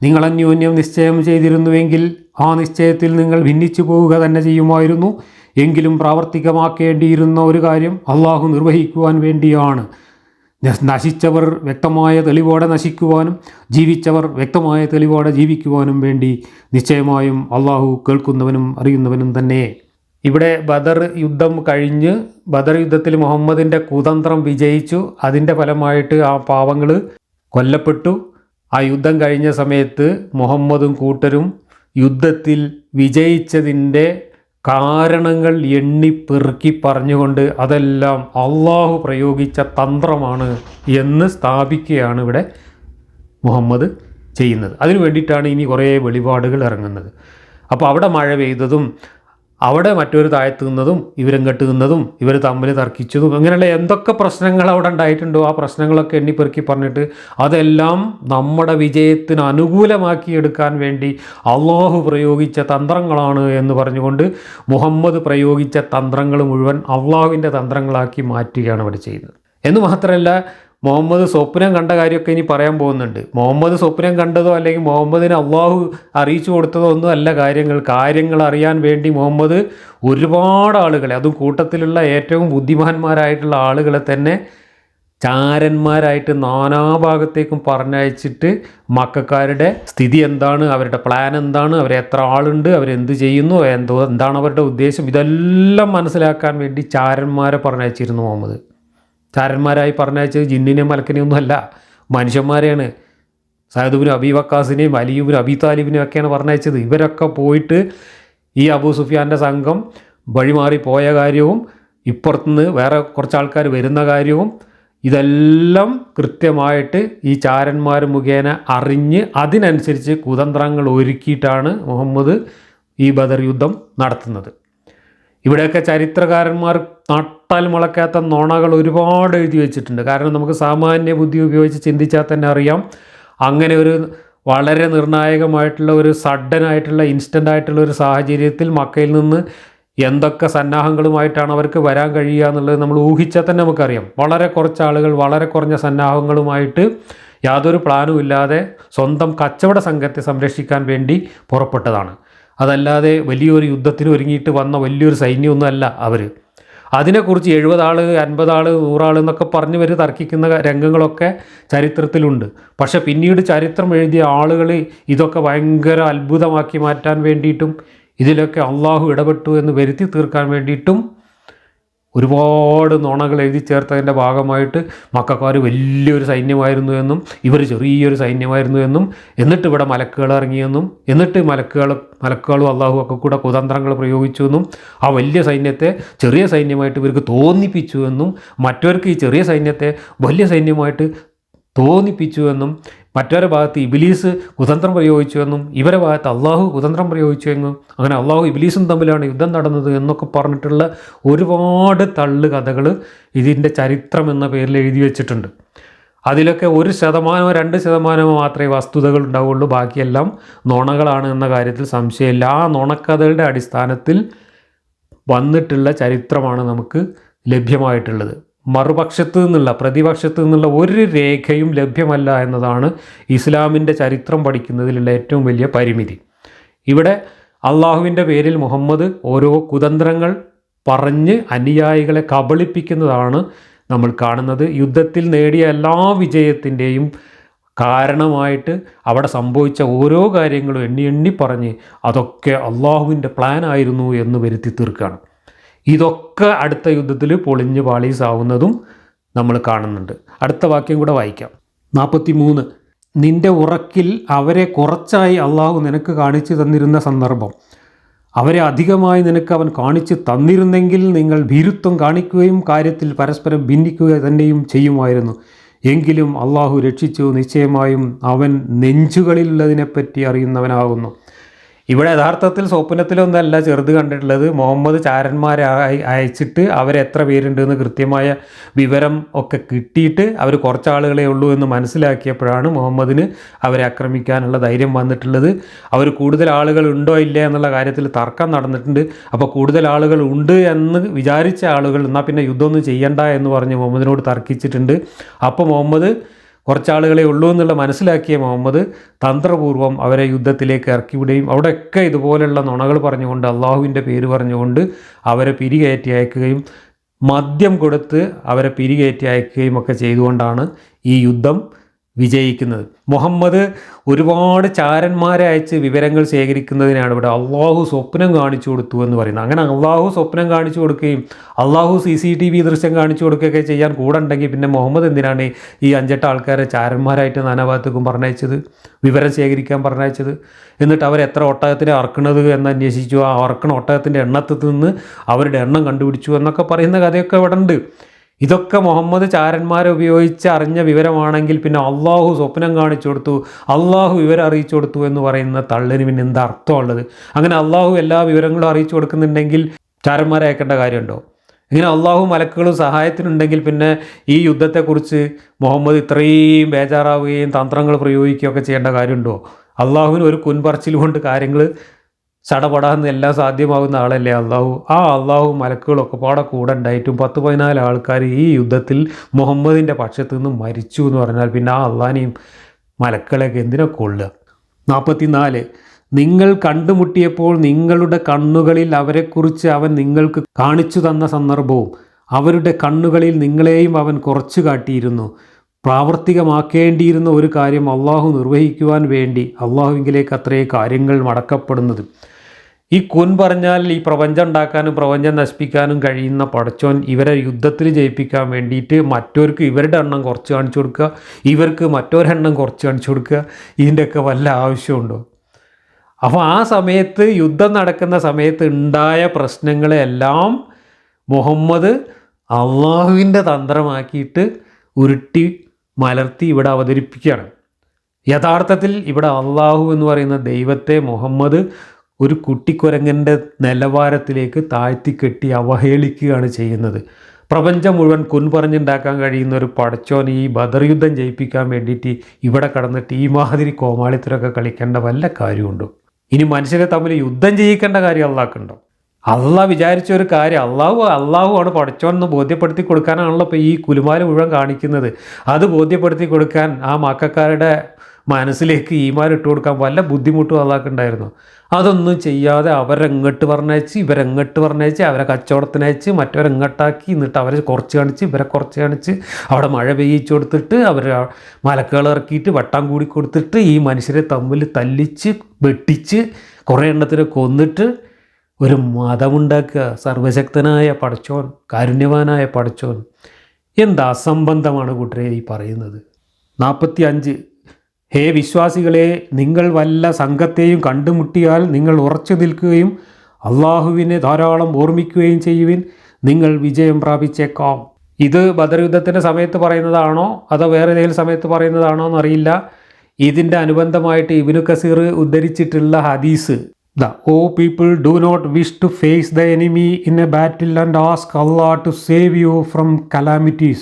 നിങ്ങൾ അന്യോന്യം നിശ്ചയം ചെയ്തിരുന്നുവെങ്കിൽ ആ നിശ്ചയത്തിൽ നിങ്ങൾ ഭിന്നിച്ചു പോവുക തന്നെ ചെയ്യുമായിരുന്നു. എങ്കിലും പ്രാവർത്തികമാക്കേണ്ടിയിരുന്ന ഒരു കാര്യം അള്ളാഹു നിർവഹിക്കുവാൻ വേണ്ടിയാണ്. നശിച്ചവർ വ്യക്തമായ തെളിവോടെ നശിക്കുവാനും ജീവിച്ചവർ വ്യക്തമായ തെളിവോടെ ജീവിക്കുവാനും വേണ്ടി നിശ്ചയമായും അള്ളാഹു കേൾക്കുന്നവനും അറിയുന്നവനും തന്നെ. ഇവിടെ ബദർ യുദ്ധം കഴിഞ്ഞ് ബദർ യുദ്ധത്തിൽ മുഹമ്മദിൻ്റെ കുതന്ത്രം വിജയിച്ചു. അതിൻ്റെ ഫലമായിട്ട് ആ പാവങ്ങൾ കൊല്ലപ്പെട്ടു. ആ യുദ്ധം കഴിഞ്ഞ സമയത്ത് മുഹമ്മദും കൂട്ടരും യുദ്ധത്തിൽ വിജയിച്ചതിൻ്റെ കാരണങ്ങൾ എണ്ണിപ്പെറുക്കി പറഞ്ഞുകൊണ്ട് അതെല്ലാം അള്ളാഹു പ്രയോഗിച്ച തന്ത്രമാണ് എന്ന് സ്ഥാപിക്കുകയാണ് ഇവിടെ മുഹമ്മദ് ചെയ്യുന്നത്. അതിനു വേണ്ടിയിട്ടാണ് ഇനി കുറേ വെളിപാടുകൾ ഇറങ്ങുന്നത്. അപ്പോൾ അവിടെ മഴ പെയ്തതും അവിടെ മറ്റൊരു താഴത്ത് നിന്നതും ഇവരിങ്ങോട്ട് നിന്നതും ഇവർ തമ്മിൽ തർക്കിച്ചതും അങ്ങനെയുള്ള എന്തൊക്കെ പ്രശ്നങ്ങൾ അവിടെ ഉണ്ടായിട്ടുണ്ടോ ആ പ്രശ്നങ്ങളൊക്കെ എണ്ണിപ്പെറുക്കി പറഞ്ഞിട്ട് അതെല്ലാം നമ്മുടെ വിജയത്തിന് അനുകൂലമാക്കിയെടുക്കാൻ വേണ്ടി അള്ളാഹു പ്രയോഗിച്ച തന്ത്രങ്ങളാണ് എന്ന് പറഞ്ഞുകൊണ്ട് മുഹമ്മദ് പ്രയോഗിച്ച തന്ത്രങ്ങൾ മുഴുവൻ അള്ളാഹുവിൻ്റെ തന്ത്രങ്ങളാക്കി മാറ്റുകയാണ് അവിടെ ചെയ്യുന്നത്. എന്ന് മാത്രമല്ല, മുഹമ്മദ് സ്വപ്നം കണ്ട കാര്യമൊക്കെ ഇനി പറയാൻ പോകുന്നുണ്ട്. മുഹമ്മദ് സ്വപ്നം കണ്ടതോ അല്ലെങ്കിൽ മുഹമ്മദിന് അള്ളാഹു അറിയിച്ചു കൊടുത്തതോ ഒന്നും അല്ല കാര്യങ്ങൾ അറിയാൻ വേണ്ടി മുഹമ്മദ് ഒരുപാട് ആളുകളെ, അതും കൂട്ടത്തിലുള്ള ഏറ്റവും ബുദ്ധിമാന്മാരായിട്ടുള്ള ആളുകളെ തന്നെ ചാരന്മാരായിട്ട് നാനാഭാഗത്തേക്കും പറഞ്ഞയച്ചിട്ട് മക്കക്കാരുടെ സ്ഥിതി എന്താണ്, അവരുടെ പ്ലാൻ എന്താണ്, അവരെത്ര ആളുണ്ട്, അവരെന്ത് ചെയ്യുന്നു, എന്താണ് അവരുടെ ഉദ്ദേശം, ഇതെല്ലാം മനസ്സിലാക്കാൻ വേണ്ടി ചാരന്മാരെ പറഞ്ഞയച്ചിരുന്നു മുഹമ്മദ്. ചാരന്മാരായി പറഞ്ഞയച്ചത് ജിന്നിനെയും മലക്കിനെയും ഒന്നുമല്ല, മനുഷ്യന്മാരെയാണ്. സയദുബിൻ അബി വക്കാസിനെയും അലിയുബിൻ അബി താലിബിനെയും ഒക്കെയാണ് പറഞ്ഞയച്ചത്. ഇവരൊക്കെ പോയിട്ട് ഈ അബൂ സുഫിയാൻ്റെ സംഘം വഴിമാറി പോയ കാര്യവും ഇപ്പുറത്തുനിന്ന് വേറെ കുറച്ച് ആൾക്കാർ വരുന്ന കാര്യവും ഇതെല്ലാം കൃത്യമായിട്ട് ഈ ചാരന്മാർ മുഖേന അറിഞ്ഞ് അതിനനുസരിച്ച് കുതന്ത്രങ്ങൾ ഒരുക്കിയിട്ടാണ് മുഹമ്മദ് ഈ ബദർ യുദ്ധം നടത്തുന്നത്. ഇവിടെയൊക്കെ ചരിത്രകാരന്മാർ നട്ടാൽ മുളയ്ക്കാത്ത നുണകൾ ഒരുപാട് എഴുതി വെച്ചിട്ടുണ്ട്. കാരണം നമുക്ക് സാമാന്യ ബുദ്ധി ഉപയോഗിച്ച് ചിന്തിച്ചാൽ തന്നെ അറിയാം, അങ്ങനെ ഒരു വളരെ നിർണായകമായിട്ടുള്ള ഒരു സഡനായിട്ടുള്ള ഇൻസ്റ്റൻ്റ് ആയിട്ടുള്ള ഒരു സാഹചര്യത്തിൽ മക്കയിൽ നിന്ന് എന്തൊക്കെ സന്നാഹങ്ങളുമായിട്ടാണ് അവർക്ക് വരാൻ കഴിയുക എന്നുള്ളത് നമ്മൾ ഊഹിച്ചാൽ തന്നെ നമുക്കറിയാം. വളരെ കുറച്ച് ആളുകൾ വളരെ കുറഞ്ഞ സന്നാഹങ്ങളുമായിട്ട് യാതൊരു പ്ലാനും ഇല്ലാതെ സ്വന്തം കച്ചവട സംഘത്തെ സംരക്ഷിക്കാൻ വേണ്ടി പുറപ്പെട്ടതാണ്. അതല്ലാതെ വലിയൊരു യുദ്ധത്തിന് ഒരുങ്ങിയിട്ട് വന്ന വലിയൊരു സൈന്യമൊന്നുമല്ല അവർ. അതിനെക്കുറിച്ച് 70 ആൾ 50 ആൾ 100 ആൾ എന്നൊക്കെ പറഞ്ഞ് വരെ തർക്കിക്കുന്ന രംഗങ്ങളൊക്കെ ചരിത്രത്തിലുണ്ട്. പക്ഷേ പിന്നീട് ചരിത്രം എഴുതിയ ആളുകൾ ഇതൊക്കെ ഭയങ്കര അത്ഭുതമാക്കി മാറ്റാൻ വേണ്ടിയിട്ടും ഇതിലൊക്കെ അള്ളാഹു ഇടപെട്ടു എന്ന് വരുത്തി തീർക്കാൻ വേണ്ടിയിട്ടും ഒരുപാട് നുണകൾ എഴുതി ചേർത്തതിൻ്റെ ഭാഗമായിട്ട് മക്കക്കാർ വലിയൊരു സൈന്യമായിരുന്നു എന്നും ഇവർ ചെറിയൊരു സൈന്യമായിരുന്നു എന്നും എന്നിട്ട് ഇവിടെ മലക്കുകൾ ഇറങ്ങിയെന്നും എന്നിട്ട് മലക്കുകളും അള്ളാഹു ഒക്കെ കൂടെ കുതന്ത്രങ്ങൾ പ്രയോഗിച്ചു എന്നും ആ വലിയ സൈന്യത്തെ ചെറിയ സൈന്യമായിട്ട് ഇവർക്ക് തോന്നിപ്പിച്ചു എന്നും മറ്റവർക്ക് ഈ ചെറിയ സൈന്യത്തെ വലിയ സൈന്യമായിട്ട് തോന്നിപ്പിച്ചു എന്നും മറ്റൊരു ഭാഗത്ത് ഇബിലീസ് കുതന്ത്രം പ്രയോഗിച്ചു എന്നും ഇവരുടെ ഭാഗത്ത് അള്ളാഹു കുതന്ത്രം പ്രയോഗിച്ചു എന്നും അങ്ങനെ അള്ളാഹു ഇബിലീസും തമ്മിലാണ് യുദ്ധം നടന്നത് എന്നൊക്കെ പറഞ്ഞിട്ടുള്ള ഒരുപാട് തള്ളു കഥകൾ ഇതിൻ്റെ ചരിത്രം എന്ന പേരിൽ എഴുതി വെച്ചിട്ടുണ്ട്. അതിലൊക്കെ 1% 2% മാത്രമേ വസ്തുതകൾ ഉണ്ടാവുള്ളൂ, ബാക്കിയെല്ലാം നുണകളാണ് എന്ന കാര്യത്തിൽ സംശയമില്ല. ആ നുണക്കഥകളുടെ അടിസ്ഥാനത്തിൽ വന്നിട്ടുള്ള ചരിത്രമാണ് നമുക്ക് ലഭ്യമായിട്ടുള്ളത്. മറുപക്ഷത്തു നിന്നുള്ള പ്രതിപക്ഷത്തു നിന്നുള്ള ഒരു രേഖയും ലഭ്യമല്ല എന്നതാണ് ഇസ്ലാമിൻ്റെ ചരിത്രം പഠിക്കുന്നതിലുള്ള ഏറ്റവും വലിയ പരിമിതി. ഇവിടെ അള്ളാഹുവിൻ്റെ പേരിൽ മുഹമ്മദ് ഓരോ കുതന്ത്രങ്ങൾ പറഞ്ഞ് അനുയായികളെ കബളിപ്പിക്കുന്നതാണ് നമ്മൾ കാണുന്നത്. യുദ്ധത്തിൽ നേടിയ എല്ലാ വിജയത്തിൻ്റെയും കാരണമായിട്ട് അവിടെ സംഭവിച്ച ഓരോ കാര്യങ്ങളും എണ്ണി പറഞ്ഞ് അതൊക്കെ അള്ളാഹുവിൻ്റെ പ്ലാൻ ആയിരുന്നു എന്ന് വരുത്തി തീർക്കുകയാണ്. ഇതൊക്കെ അടുത്ത യുദ്ധത്തിൽ പൊളിഞ്ഞ് പാളീസാവുന്നതും നമ്മൾ കാണുന്നുണ്ട്. അടുത്ത വാക്യം കൂടെ വായിക്കാം. 43. നിന്റെ ഉറക്കിൽ അവരെ കുറച്ചായി അള്ളാഹു നിനക്ക് കാണിച്ചു തന്നിരുന്ന സന്ദർഭം, അവരെ അധികമായി നിനക്ക് അവൻ കാണിച്ചു തന്നിരുന്നെങ്കിൽ നിങ്ങൾ ഭീരുത്വം കാണിക്കുകയും കാര്യത്തിൽ പരസ്പരം ഭിന്നിക്കുക തന്നെയും ചെയ്യുമായിരുന്നു. എങ്കിലും അള്ളാഹു രക്ഷിച്ചു, നിശ്ചയമായും അവൻ നെഞ്ചുകളിലുള്ളതിനെപ്പറ്റി അറിയുന്നവനാകുന്നു. ഇവിടെ യഥാർത്ഥത്തിൽ സ്വപ്നത്തിലൊന്നല്ല ചെറുത് കണ്ടിട്ടുള്ളത്. മുഹമ്മദ് ചാരന്മാരെ അയച്ചിട്ട് അവരെത്ര പേരുണ്ടെന്ന് കൃത്യമായ വിവരം ഒക്കെ കിട്ടിയിട്ട് അവർ കുറച്ച് ആളുകളെ ഉള്ളൂ എന്ന് മനസ്സിലാക്കിയപ്പോഴാണ് മുഹമ്മദിന് അവരെ ആക്രമിക്കാനുള്ള ധൈര്യം വന്നിട്ടുള്ളത്. അവർ കൂടുതൽ ആളുകൾ ഉണ്ടോ ഇല്ല എന്നുള്ള കാര്യത്തിൽ തർക്കം നടന്നിട്ടുണ്ട്. അപ്പോൾ കൂടുതൽ ആളുകൾ ഉണ്ട് എന്ന് വിചാരിച്ച ആളുകൾ എന്നാൽ പിന്നെ യുദ്ധമൊന്നും ചെയ്യണ്ട എന്ന് പറഞ്ഞ് മുഹമ്മദിനോട് തർക്കിച്ചിട്ടുണ്ട്. അപ്പോൾ മുഹമ്മദ് കുറച്ചാളുകളെ ഉള്ളൂ എന്നുള്ള മനസ്സിലാക്കിയ മുഹമ്മദ് തന്ത്രപൂർവ്വം അവരെ യുദ്ധത്തിലേക്ക് ഇറക്കിവിടുകയും അവിടെയൊക്കെ ഇതുപോലെയുള്ള നുണകൾ പറഞ്ഞുകൊണ്ട് അള്ളാഹുവിൻ്റെ പേര് പറഞ്ഞുകൊണ്ട് അവരെ പിരികയറ്റി അയക്കുകയും മദ്യം കൊടുത്ത് അവരെ പിരികയറ്റി അയക്കുകയും ഒക്കെ ചെയ്തുകൊണ്ടാണ് ഈ യുദ്ധം വിജയിക്കുന്നത്. മുഹമ്മദ് ഒരുപാട് ചാരന്മാരെ അയച്ച് വിവരങ്ങൾ ശേഖരിക്കുന്നതിനാണ് ഇവിടെ അള്ളാഹു സ്വപ്നം കാണിച്ചു കൊടുത്തു എന്ന് പറയുന്നത്. അങ്ങനെ അള്ളാഹു സ്വപ്നം കാണിച്ചു കൊടുക്കുകയും അള്ളാഹു CCTV ദൃശ്യം കാണിച്ചു കൊടുക്കുകയൊക്കെ ചെയ്യാൻ കൂടെ ഉണ്ടെങ്കിൽ പിന്നെ മുഹമ്മദ് എന്തിനാണ് ഈ 5-8 ആൾക്കാരെ ചാരന്മാരായിട്ട് നാനാഭാഗത്തേക്കും പറഞ്ഞയച്ചത്, വിവരം ശേഖരിക്കാൻ പറഞ്ഞയച്ചത്? എന്നിട്ട് അവരെത്ര ഒട്ടകത്തിനെ അറക്കണത് എന്ന് അന്വേഷിച്ചു, ആ അറക്കണ ഒട്ടകത്തിൻ്റെ എണ്ണത്തിൽ നിന്ന് അവരുടെ എണ്ണം കണ്ടുപിടിച്ചു എന്നൊക്കെ പറയുന്ന കഥയൊക്കെ ഇവിടെ ഉണ്ട്. ഇതൊക്കെ മുഹമ്മദ് ചാരന്മാരെ ഉപയോഗിച്ച് അറിഞ്ഞ വിവരമാണെങ്കിൽ പിന്നെ അള്ളാഹു സ്വപ്നം കാണിച്ചു കൊടുത്തു, അള്ളാഹു വിവരം അറിയിച്ചു കൊടുത്തു എന്ന് പറയുന്ന തള്ളിന് പിന്നെ എന്താ അർത്ഥമുള്ളത്? അങ്ങനെ അള്ളാഹു എല്ലാ വിവരങ്ങളും അറിയിച്ചു കൊടുക്കുന്നുണ്ടെങ്കിൽ ചാരന്മാരെ അയക്കേണ്ട കാര്യമുണ്ടോ? ഇങ്ങനെ അള്ളാഹു മലക്കുകളും സഹായത്തിനുണ്ടെങ്കിൽ പിന്നെ ഈ യുദ്ധത്തെക്കുറിച്ച് മുഹമ്മദ് ഇത്രയും ബേജാറാവുകയും തന്ത്രങ്ങൾ പ്രയോഗിക്കുകയൊക്കെ ചെയ്യേണ്ട കാര്യമുണ്ടോ? അള്ളാഹുവിന് ഒരു കുൻപറച്ചിൽ കൊണ്ട് കാര്യങ്ങൾ ചടപടാന്ന് എല്ലാം സാധ്യമാകുന്ന ആളല്ലേ അള്ളാഹു. ആ അള്ളാഹു മലക്കുകളൊക്കെ പാടെ കൂടെ ഉണ്ടായിട്ടും 10-14 ആൾക്കാർ ഈ യുദ്ധത്തിൽ മുഹമ്മദിൻ്റെ പക്ഷത്തു നിന്ന് മരിച്ചു എന്ന് പറഞ്ഞാൽ പിന്നെ ആ അള്ളാഹിനെയും മലക്കളെയൊക്കെ എന്തിനാ കൊള്ളുക? 44 നിങ്ങൾ കണ്ടുമുട്ടിയപ്പോൾ നിങ്ങളുടെ കണ്ണുകളിൽ അവരെക്കുറിച്ച് അവൻ നിങ്ങൾക്ക് കാണിച്ചു തന്ന സന്ദർഭവും അവരുടെ കണ്ണുകളിൽ നിങ്ങളെയും അവൻ കുറച്ചു കാട്ടിയിരുന്നു. പ്രാവർത്തികമാക്കേണ്ടിയിരുന്ന ഒരു കാര്യം അള്ളാഹു നിർവഹിക്കുവാൻ വേണ്ടി അള്ളാഹുവിലേക്ക് അത്രേ കാര്യങ്ങൾ മടക്കപ്പെടുന്നത്. ഈ കുൻ പറഞ്ഞാൽ ഈ പ്രപഞ്ചം ഉണ്ടാക്കാനും പ്രപഞ്ചം നശിപ്പിക്കാനും കഴിയുന്ന പടച്ചോൻ ഇവരെ യുദ്ധത്തിൽ ജയിപ്പിക്കാൻ വേണ്ടിയിട്ട് മറ്റവർക്ക് ഇവരുടെ എണ്ണം കുറച്ച് കാണിച്ചു കൊടുക്കുക, ഇവർക്ക് മറ്റൊരെണ്ണം കുറച്ച് കാണിച്ചു കൊടുക്കുക. ഇതിൻ്റെയൊക്കെ വല്ല ആവശ്യമുണ്ടോ? അപ്പോൾ ആ സമയത്ത് യുദ്ധം നടക്കുന്ന സമയത്ത് ഉണ്ടായ പ്രശ്നങ്ങളെല്ലാം മുഹമ്മദ് അള്ളാഹുവിൻ്റെ തന്ത്രമാക്കിയിട്ട് ഉരുട്ടി മലർത്തി ഇവിടെ അവതരിപ്പിക്കുകയാണ്. യഥാർത്ഥത്തിൽ ഇവിടെ അള്ളാഹു എന്ന് പറയുന്ന ദൈവത്തെ മുഹമ്മദ് ഒരു കുട്ടിക്കുരങ്ങൻ്റെ നിലവാരത്തിലേക്ക് താഴ്ത്തിക്കെട്ടി അവഹേളിക്കുകയാണ് ചെയ്യുന്നത്. പ്രപഞ്ചം മുഴുവൻ പറഞ്ഞുണ്ടാക്കാൻ കഴിയുന്ന ഒരു പടച്ചോൻ ഈ ബദർ യുദ്ധം ജയിപ്പിക്കാൻ വേണ്ടിയിട്ട് ഇവിടെ കടന്നിട്ട് ഈ മാതിരി കോമാളിത്തരമൊക്കെ കളിക്കേണ്ട വല്ല കാര്യമുണ്ടോ? ഇനി മനുഷ്യരെ തമ്മിൽ യുദ്ധം ചെയ്യിക്കേണ്ട കാര്യം അള്ളാഹ്ക്കുണ്ടോ? അള്ളാഹ് വിചാരിച്ച ഒരു കാര്യം അള്ളാഹുവാണ് പടച്ചോൻ എന്ന് ബോധ്യപ്പെടുത്തി കൊടുക്കാനാണല്ലോ ഇപ്പോൾ ഈ കുലുമാല് മുഴുവൻ കാണിക്കുന്നത്. അത് ബോധ്യപ്പെടുത്തി കൊടുക്കാൻ ആ മക്കാരുടെ മനസ്സിലേക്ക് ഈമാൻ ഇട്ട് കൊടുക്കാൻ വല്ല ബുദ്ധിമുട്ടും അള്ളാഹ്ക്കുണ്ടായിരുന്നു? അതൊന്നും ചെയ്യാതെ അവരെങ്ങോട്ട് പറഞ്ഞയച്ച് ഇവരെങ്ങോട്ട് പറഞ്ഞയച്ച് അവരെ കച്ചവടത്തിനയച്ച് മറ്റവരെങ്ങോട്ടാക്കി, എന്നിട്ട് അവരെ കുറച്ച് കാണിച്ച് ഇവരെ കുറച്ച് കാണിച്ച് അവിടെ മഴ പെയ്യിച്ചു കൊടുത്തിട്ട് അവർ മലക്കുകൾ ഇറക്കിയിട്ട് വട്ടം കൂടി കൊടുത്തിട്ട് ഈ മനുഷ്യരെ തമ്മിൽ തല്ലിച്ച് വെട്ടിച്ച് കുറേ എണ്ണത്തിനെ കൊന്നിട്ട് ഒരു മതമുണ്ടാക്കുക. സർവശക്തനായ പടച്ചോൻ, കാരുണ്യവാനായ പടച്ചോൻ, എന്ത് അസംബന്ധമാണ് കൂട്ടരെ ഈ പറയുന്നത്? 45 ഹേ വിശ്വാസികളെ, നിങ്ങൾ വല്ല സംഘത്തെയും കണ്ടുമുട്ടിയാൽ നിങ്ങൾ ഉറച്ചു നിൽക്കുകയും അള്ളാഹുവിനെ ധാരാളം ഓർമ്മിക്കുകയും ചെയ്യുവിൻ, നിങ്ങൾ വിജയം പ്രാപിച്ചേക്കാം. ഇത് ബദർ യുദ്ധത്തിൻ്റെ സമയത്ത് പറയുന്നതാണോ അതോ വേറെ ഏതെങ്കിലും സമയത്ത് പറയുന്നതാണോ എന്നറിയില്ല. ഇതിൻ്റെ അനുബന്ധമായിട്ട് ഇബ്നു കസീർ ഉദ്ധരിച്ചിട്ടുള്ള ഹദീസ്, O people, do not wish to face the enemy in a battle and ask Allah to save you from calamities.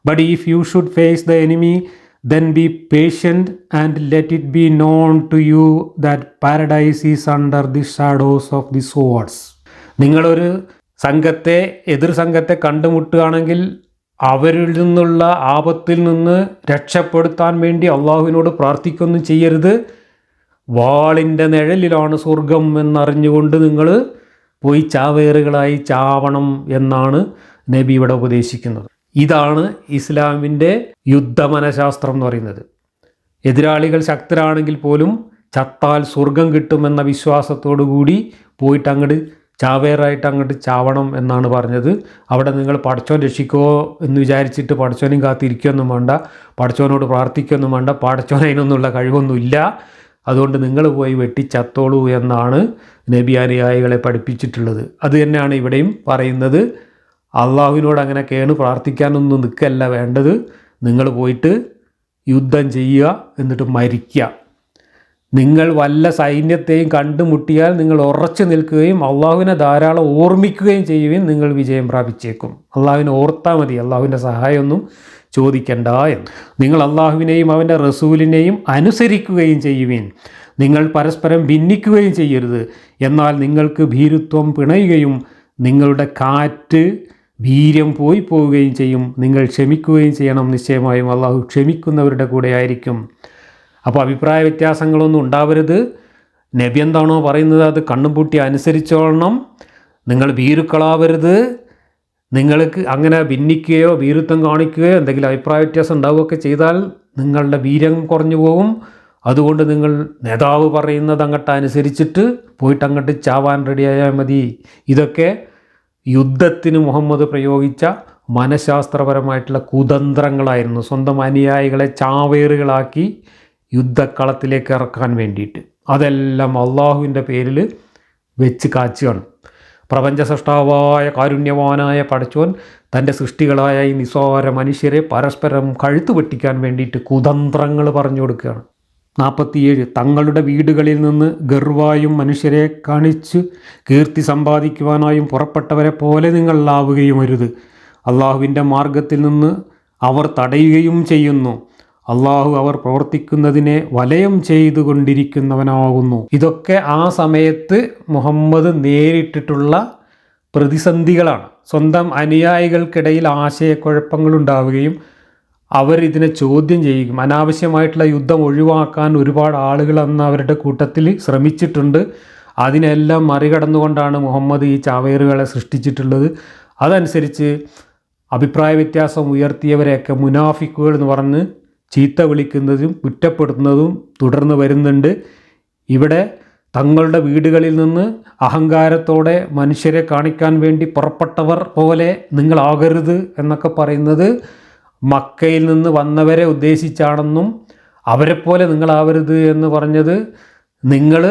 But if you should face the enemy, then be patient and let it be known to you that paradise is under the shadows of the swords. നിങ്ങളൊരു എതിർ സംഘത്തെ കണ്ടുമുട്ടുകയാണെങ്കിൽ അവരിൽ നിന്നുള്ള ആപത്തിൽ നിന്ന് രക്ഷപ്പെടുത്താൻ വേണ്ടി അള്ളാഹുവിനോട് പ്രാർത്ഥിക്കൊന്നും ചെയ്യരുത്. വാളിൻ്റെ നിഴലിലാണ് സ്വർഗം എന്നറിഞ്ഞുകൊണ്ട് നിങ്ങൾ പോയി ചാവേറുകളായി ചാവണം എന്നാണ് നബി ഇവിടെ ഉപദേശിക്കുന്നത്. ഇതാണ് ഇസ്ലാമിൻ്റെ യുദ്ധമനഃശാസ്ത്രം എന്ന് പറയുന്നത്. എതിരാളികൾ ശക്തരാണെങ്കിൽ പോലും ചത്താൽ സ്വർഗം കിട്ടുമെന്ന വിശ്വാസത്തോടു കൂടി പോയിട്ട് അങ്ങോട്ട് ചാവേറായിട്ട് അങ്ങോട്ട് ചാവണം എന്നാണ് പറഞ്ഞത്. അവിടെ നിങ്ങൾ പടച്ചോൻ രക്ഷിക്കോ എന്ന് വിചാരിച്ചിട്ട് പടച്ചോനെയും കാത്തിരിക്കുകയൊന്നും വേണ്ട, പടച്ചോനോട് പ്രാർത്ഥിക്കുകയൊന്നും വേണ്ട. പടച്ചോൻ അതിനൊന്നുള്ള കഴിവൊന്നുമില്ല. അതുകൊണ്ട് നിങ്ങൾ പോയി വെട്ടിച്ചത്തോളൂ എന്നാണ് നബി അനുയായികളെ പഠിപ്പിച്ചിട്ടുള്ളത്. അത് തന്നെയാണ് ഇവിടെയും പറയുന്നത്. അള്ളാഹുവിനോട് അങ്ങനെ കേണ് പ്രാർത്ഥിക്കാനൊന്നും നിൽക്കല്ല വേണ്ടത്. നിങ്ങൾ പോയിട്ട് യുദ്ധം ചെയ്യുക, എന്നിട്ട് മരിക്കുക. നിങ്ങൾ വല്ല സൈന്യത്തെയും കണ്ടുമുട്ടിയാൽ നിങ്ങൾ ഉറച്ചു നിൽക്കുകയും അള്ളാഹുവിനെ ധാരാളം ഓർമ്മിക്കുകയും ചെയ്യുകയും നിങ്ങൾ വിജയം പ്രാപിച്ചേക്കും. അള്ളാഹുവിനെ ഓർത്താൽ മതി, അള്ളാഹുവിൻ്റെ സഹായമൊന്നും ചോദിക്കണ്ട എന്ന്. നിങ്ങൾ അള്ളാഹുവിനെയും അവൻ്റെ റസൂലിനെയും അനുസരിക്കുകയും ചെയ്യുവിൻ. നിങ്ങൾ പരസ്പരം ഭിന്നിക്കുകയും ചെയ്യരുത്. എന്നാൽ നിങ്ങൾക്ക് ഭീരുത്വം പിണയുകയും നിങ്ങളുടെ കാറ്റ് വീര്യം പോയി പോവുകയും ചെയ്യും. നിങ്ങൾ ക്ഷമിക്കുകയും ചെയ്യണം. നിശ്ചയമായും അള്ളാഹു ക്ഷമിക്കുന്നവരുടെ കൂടെ ആയിരിക്കും. അപ്പോൾ അഭിപ്രായ വ്യത്യാസങ്ങളൊന്നും ഉണ്ടാവരുത്. നബി എന്താണോ പറയുന്നത് അത് കണ്ണും പൂട്ടി അനുസരിച്ചോളണം. നിങ്ങൾ ഭീരുക്കളാവരുത്. നിങ്ങൾക്ക് അങ്ങനെ ഭിന്നിക്കുകയോ ഭീരുത്വം കാണിക്കുകയോ എന്തെങ്കിലും അഭിപ്രായ വ്യത്യാസം ഉണ്ടാവുകയൊക്കെ ചെയ്താൽ നിങ്ങളുടെ വീര്യം കുറഞ്ഞു പോകും. അതുകൊണ്ട് നിങ്ങൾ നേതാവ് പറയുന്നത് അങ്ങോട്ട് അനുസരിച്ചിട്ട് പോയിട്ട് അങ്ങോട്ട് ചാവാൻ റെഡിയായാൽ മതി. ഇതൊക്കെ യുദ്ധത്തിന് മുഹമ്മദ് പ്രയോഗിച്ച മനഃശാസ്ത്രപരമായിട്ടുള്ള കുതന്ത്രങ്ങളായിരുന്നു. സ്വന്തം അനുയായികളെ ചാവേറുകളാക്കി യുദ്ധക്കളത്തിലേക്ക് ഇറക്കാൻ വേണ്ടിയിട്ട്. അതെല്ലാം അള്ളാഹുവിൻ്റെ പേരിൽ വെച്ച് കാച്ചുകയാണ്. പ്രപഞ്ച സൃഷ്ടാവായ കാരുണ്യവാനായ പടച്ചോൻ തൻ്റെ സൃഷ്ടികളായ ഈ നിസ്സാര മനുഷ്യരെ പരസ്പരം കഴുത്തു വെട്ടിക്കാൻ വേണ്ടിയിട്ട് കുതന്ത്രങ്ങൾ പറഞ്ഞു കൊടുക്കുകയാണ്. 47 തങ്ങളുടെ വീടുകളിൽ നിന്ന് ഗർവായും മനുഷ്യരെ കാണിച്ച് കീർത്തി സമ്പാദിക്കുവാനായും പുറപ്പെട്ടവരെ പോലെ നിങ്ങളാവുകയും അരുത്. അള്ളാഹുവിൻ്റെ മാർഗത്തിൽ നിന്ന് അവർ തടയുകയും ചെയ്യുന്നു. അള്ളാഹു അവർ പ്രവർത്തിക്കുന്നതിനെ വലയം ചെയ്തുകൊണ്ടിരിക്കുന്നവനാകുന്നു. ഇതൊക്കെ ആ സമയത്ത് മുഹമ്മദ് നേരിട്ടിട്ടുള്ള പ്രതിസന്ധികളാണ്. സ്വന്തം അനുയായികൾക്കിടയിൽ ആശയക്കുഴപ്പങ്ങളുണ്ടാവുകയും അവരിതിനെ ചോദ്യം ചെയ്യുകയും അനാവശ്യമായിട്ടുള്ള യുദ്ധം ഒഴിവാക്കാൻ ഒരുപാട് ആളുകൾ അന്ന് അവരുടെ കൂട്ടത്തിൽ ശ്രമിച്ചിട്ടുണ്ട്. അതിനെല്ലാം മറികടന്നുകൊണ്ടാണ് മുഹമ്മദ് ഈ ചാവേറുകളെ സൃഷ്ടിച്ചിട്ടുള്ളത്. അതനുസരിച്ച് അഭിപ്രായ വ്യത്യാസം ഉയർത്തിയവരെയൊക്കെ മുനാഫിക്കുകൾ എന്ന് പറഞ്ഞ് ചീത്ത വിളിക്കുന്നതും കുറ്റപ്പെടുത്തുന്നതും തുടർന്ന് വരുന്നുണ്ട്. ഇവിടെ തങ്ങളുടെ വീടുകളിൽ നിന്ന് അഹങ്കാരത്തോടെ മനുഷ്യരെ കാണിക്കാൻ വേണ്ടി പുറപ്പെട്ടവർ പോലെ നിങ്ങളാകരുത് എന്നൊക്കെ പറയുന്നത് മക്കയിൽ നിന്ന് വന്നവരെ ഉദ്ദേശിച്ചാണെന്നും അവരെപ്പോലെ നിങ്ങളാവരുത് എന്ന് പറഞ്ഞത് നിങ്ങൾ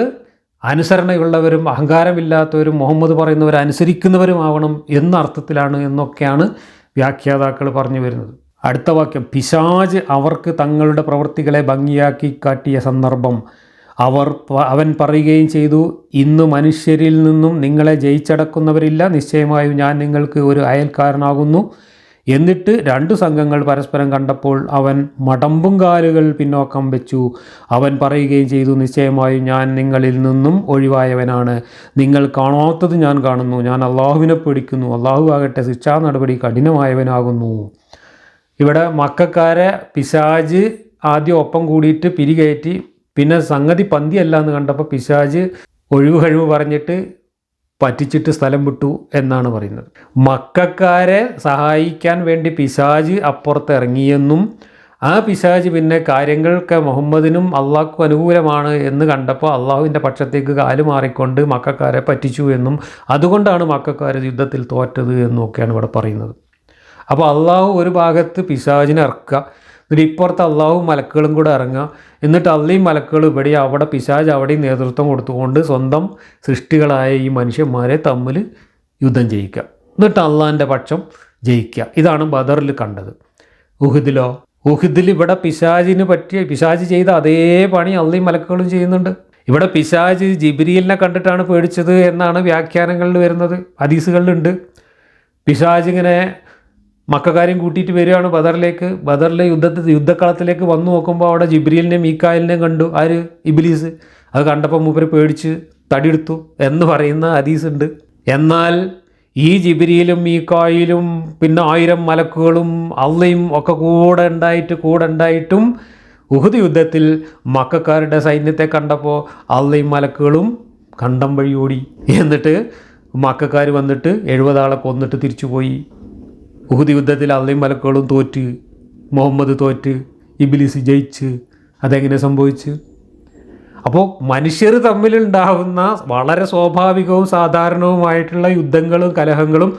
അനുസരണയുള്ളവരും അഹങ്കാരമില്ലാത്തവരും മുഹമ്മദ് പറയുന്നവർ അനുസരിക്കുന്നവരുമാവണം എന്ന അർത്ഥത്തിലാണ് എന്നൊക്കെയാണ് വ്യാഖ്യാതാക്കൾ പറഞ്ഞു വരുന്നത്. അടുത്ത വാക്യം, പിശാച് അവർക്ക് തങ്ങളുടെ പ്രവൃത്തികളെ ഭംഗിയാക്കി കാട്ടിയ സന്ദർഭം അവൻ പറയുകയും ചെയ്തു, ഇന്ന് മനുഷ്യരിൽ നിന്നും നിങ്ങളെ ജയിച്ചടക്കുന്നവരില്ല, നിശ്ചയമായും ഞാൻ നിങ്ങൾക്ക് ഒരു അയൽക്കാരനാകുന്നു. എന്നിട്ട് 2 സംഘങ്ങൾ പരസ്പരം കണ്ടപ്പോൾ അവൻ മടമ്പും കാലുകൾ പിന്നോക്കം വെച്ചു. അവൻ പറയുകയും ചെയ്തു, നിശ്ചയമായും ഞാൻ നിങ്ങളിൽ നിന്നും ഒഴിവായവനാണ്. നിങ്ങൾ കാണാത്തത് ഞാൻ കാണുന്നു. ഞാൻ അള്ളാഹുവിനെ പേടിക്കുന്നു. അള്ളാഹു ആകട്ടെ ശിക്ഷാ നടപടി കഠിനമായവനാകുന്നു. ഇവിടെ മക്കക്കാരെ പിശാച് ആദ്യം ഒപ്പം കൂടിയിട്ട് പിരികയറ്റി. പിന്നെ സംഗതി പന്തിയല്ല എന്ന് കണ്ടപ്പോൾ പിശാച് ഒഴിവ് പറഞ്ഞിട്ട് പറ്റിച്ചിട്ട് സ്ഥലം വിട്ടു എന്നാണ് പറയുന്നത്. മക്കക്കാരെ സഹായിക്കാൻ വേണ്ടി പിശാച് അപ്പുറത്ത് ഇറങ്ങിയെന്നും ആ പിശാച് പിന്നെ കാര്യങ്ങൾക്ക് മുഹമ്മദിനും അള്ളാഹ്ക്കും അനുകൂലമാണ് എന്ന് കണ്ടപ്പോൾ അള്ളാഹുവിൻ്റെ പക്ഷത്തേക്ക് കാല് മാറിക്കൊണ്ട് മക്കക്കാരെ പറ്റിച്ചു എന്നും അതുകൊണ്ടാണ് മക്കക്കാർ യുദ്ധത്തിൽ തോറ്റത് എന്നൊക്കെയാണ് ഇവിടെ പറയുന്നത്. അപ്പോൾ അള്ളാഹു ഒരു ഭാഗത്ത് പിശാചിനെ ഇറക്കുക, എന്നിട്ട് ഇപ്പുറത്ത് അള്ളാഹും മലക്കുകളും കൂടെ ഇറങ്ങുക, എന്നിട്ട് അള്ളയും മലക്കുകളും ഇവിടെ അവിടെ പിശാച് അവിടെയും നേതൃത്വം കൊടുത്തുകൊണ്ട് സ്വന്തം സൃഷ്ടികളായ ഈ മനുഷ്യന്മാരെ തമ്മിൽ യുദ്ധം ചെയ്യിക്കുക, എന്നിട്ട് അള്ളാഹിൻ്റെ പക്ഷം ജയിക്കുക. ഇതാണ് ബദറിൽ കണ്ടത്. ഉഹുദിൽ ഇവിടെ പിശാച് ചെയ്ത അതേ പണി അള്ളയും മലക്കുകളും ചെയ്യുന്നുണ്ട്. ഇവിടെ പിശാച് ജിബ്രീലിനെ കണ്ടിട്ടാണ് പേടിച്ചത് എന്നാണ് വ്യാഖ്യാനങ്ങളിൽ വരുന്നത്, ഹദീസുകളിലുണ്ട്. പിശാച് ഇങ്ങനെ മക്കാരെയും കൂട്ടിയിട്ട് വരികയാണ് ബദറിലെ യുദ്ധക്കളത്തിലേക്ക് വന്നു നോക്കുമ്പോൾ അവിടെ ജിബ്രീലിനെയും മീക്കായിലിനെയും കണ്ടു. ആര്? ഇബ്ലീസ്. അത് കണ്ടപ്പോൾ മൂപ്പര് പേടിച്ച് തടിയെടുത്തു എന്ന് പറയുന്ന ഹദീസുണ്ട്. എന്നാൽ ഈ ജിബ്രീലും മീക്കായിലും പിന്നെ 1000 മലക്കുകളും അള്ളയും ഒക്കെ കൂടെ ഉണ്ടായിട്ടും ഉഹുദ് യുദ്ധത്തിൽ മക്കക്കാരുടെ സൈന്യത്തെ കണ്ടപ്പോൾ അള്ളയും മലക്കുകളും കണ്ടം വഴി ഓടി. എന്നിട്ട് മക്കക്കാർ വന്നിട്ട് 70 ആളെ കൊന്നിട്ട് തിരിച്ചുപോയി. ഉഹുദ് യുദ്ധത്തിൽ അള്ളയും മലക്കുകളും തോറ്റ്, മുഹമ്മദ് തോറ്റ്, ഇബ്ലീസ് ജയിച്ച്. അതെങ്ങനെ സംഭവിച്ച്? അപ്പോൾ മനുഷ്യർ തമ്മിലുണ്ടാകുന്ന വളരെ സ്വാഭാവികവും സാധാരണവുമായിട്ടുള്ള യുദ്ധങ്ങളും കലഹങ്ങളും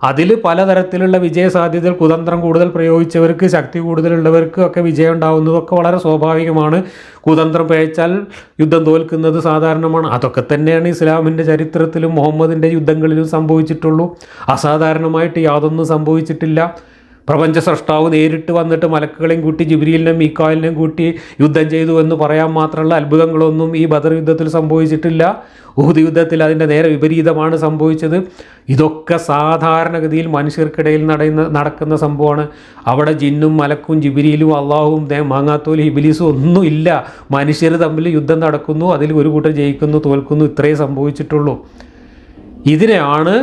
അതിൽ പലതരത്തിലുള്ള വിജയസാധ്യതകൾ, കുതന്ത്രം കൂടുതൽ പ്രയോഗിച്ചവർക്ക്, ശക്തി കൂടുതലുള്ളവർക്ക് ഒക്കെ വിജയം ഉണ്ടാകുന്നതൊക്കെ വളരെ സ്വാഭാവികമാണ്. കുതന്ത്രം പ്രയോഗിച്ചാൽ യുദ്ധം തോൽക്കുന്നത് സാധാരണമാണ്. അതൊക്കെ തന്നെയാണ് ഇസ്ലാമിൻ്റെ ചരിത്രത്തിലും മുഹമ്മദിൻ്റെ യുദ്ധങ്ങളിലും സംഭവിച്ചിട്ടുള്ളൂ. അസാധാരണമായിട്ട് യാതൊന്നും സംഭവിച്ചിട്ടില്ല. പ്രപഞ്ച സ്രഷ്ടാവ് നേരിട്ട് വന്നിട്ട് മലക്കുകളെയും കൂട്ടി ജിബ്രീലിനെയും മീക്കായിലിനെയും കൂട്ടി യുദ്ധം ചെയ്തു എന്ന് പറയാൻ മാത്രമുള്ള അത്ഭുതങ്ങളൊന്നും ഈ ബദർ യുദ്ധത്തിൽ സംഭവിച്ചിട്ടില്ല. ഉഹുദ് യുദ്ധത്തിൽ അതിൻ്റെ നേരെ വിപരീതമാണ് സംഭവിച്ചത്. ഇതൊക്കെ സാധാരണഗതിയിൽ മനുഷ്യർക്കിടയിൽ നടക്കുന്ന സംഭവമാണ്. അവിടെ ജിന്നും മലക്കും ജിബ്രീലും അള്ളാഹുവും മാങ്ങാത്തോലും ഇബ്ലീസും ഒന്നും ഇല്ല. മനുഷ്യർ തമ്മിൽ യുദ്ധം നടക്കുന്നു, അതിൽ ഒരു കൂട്ടർ ജയിക്കുന്നു, തോൽക്കുന്നു, ഇത്രയേ സംഭവിച്ചിട്ടുള്ളൂ. ഇതിനെയാണ്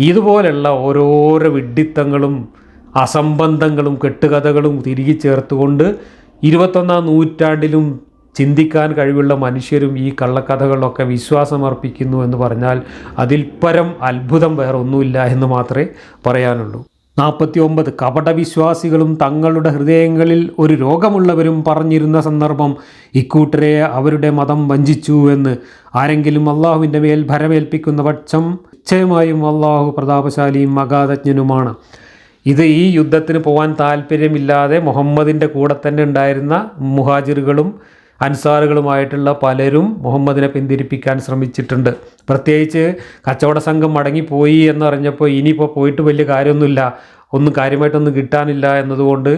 ഇതുപോലുള്ള ഓരോരോ വിഡ്ഢിത്തങ്ങളും അസംബന്ധങ്ങളും കെട്ടുകഥകളും തിരികെ ചേർത്തുകൊണ്ട് 21-ാം നൂറ്റാണ്ടിലും ചിന്തിക്കാൻ കഴിവുള്ള മനുഷ്യരും ഈ കള്ളക്കഥകളിലൊക്കെ വിശ്വാസമർപ്പിക്കുന്നു എന്ന് പറഞ്ഞാൽ അതിൽ പരം അത്ഭുതം വേറെ ഒന്നുമില്ല എന്ന് മാത്രമേ പറയാനുള്ളൂ. 49 കപടവിശ്വാസികളും തങ്ങളുടെ ഹൃദയങ്ങളിൽ ഒരു രോഗമുള്ളവരും പറഞ്ഞിരുന്ന സന്ദർഭം ഇക്കൂട്ടരെ അവരുടെ മതം വഞ്ചിച്ചു എന്ന്. ആരെങ്കിലും അള്ളാഹുവിൻ്റെ മേൽ ഭരമേൽപ്പിക്കുന്ന പക്ഷം നിശ്ചയമായും അള്ളാഹു പ്രതാപശാലിയും അഗാധജ്ഞനുമാണ്. ഇത് ഈ യുദ്ധത്തിന് പോകാൻ താല്പര്യമില്ലാതെ മുഹമ്മദിൻ്റെ കൂടെ തന്നെ ഉണ്ടായിരുന്ന മുഹാജിറുകളും അൻസാറുകളുമായിട്ടുള്ള പലരും മുഹമ്മദിനെ പിന്തിരിപ്പിക്കാൻ ശ്രമിച്ചിട്ടുണ്ട്. പ്രത്യേകിച്ച് കച്ചവട സംഘം മടങ്ങിപ്പോയി എന്നറിഞ്ഞപ്പോൾ ഇനിയിപ്പോൾ പോയിട്ട് വലിയ കാര്യമൊന്നുമില്ല, ഒന്നും കാര്യമായിട്ടൊന്നും കിട്ടാനില്ല എന്നതുകൊണ്ട്